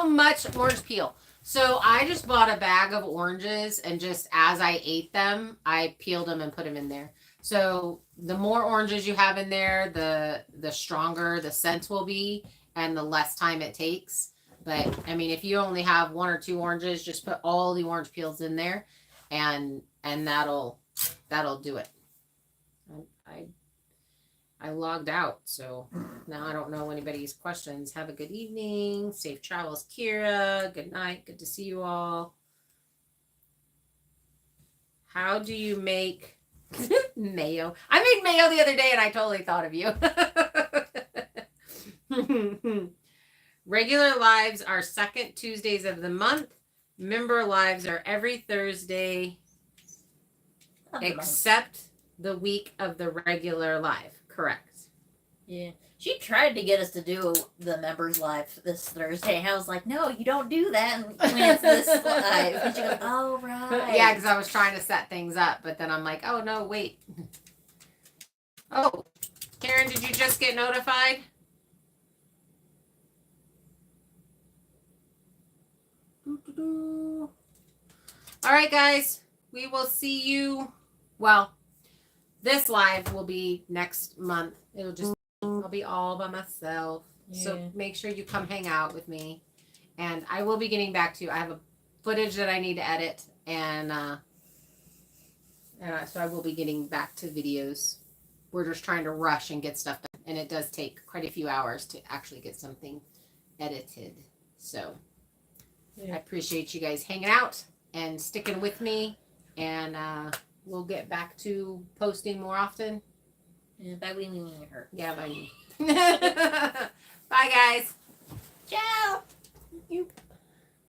[SPEAKER 1] much orange peel? So I just bought a bag of oranges, and just as I ate them, I peeled them and put them in there. So the more oranges you have in there, the stronger the scent will be and the less time it takes. But I mean, if you only have 1 or 2 oranges, just put all the orange peels in there and that'll do it. I logged out, so now I don't know anybody's questions. Have a good evening. Safe travels, Kira. Good night. Good to see you all. How do you make mayo? I made mayo the other day and I totally thought of you. Regular lives are second Tuesdays of the month. Member lives are every Thursday except the week of the regular live. Correct.
[SPEAKER 2] Yeah. She tried to get us to do the members live this Thursday. And I was like, no, you don't do that when it's this live. And she goes, oh, right.
[SPEAKER 1] Yeah, because I was trying to set things up, but then I'm like, oh, no, wait. Oh, Karen, did you just get notified? All right, guys, we will see you. Well, this live will be next month. It'll just, I'll be all by myself.
[SPEAKER 2] Yeah.
[SPEAKER 1] So make sure you come hang out with me. And I will be getting back to you. I have a footage that I need to edit, and so I will be getting back to videos. We're just trying to rush and get stuff done, and it does take quite a few hours to actually get something edited. So
[SPEAKER 2] Yeah.
[SPEAKER 1] I appreciate you guys hanging out and sticking with me, and we'll get back to posting more often.
[SPEAKER 2] Yeah, by we mean her.
[SPEAKER 1] Yeah, bye. Bye, guys.
[SPEAKER 2] Ciao.
[SPEAKER 1] You.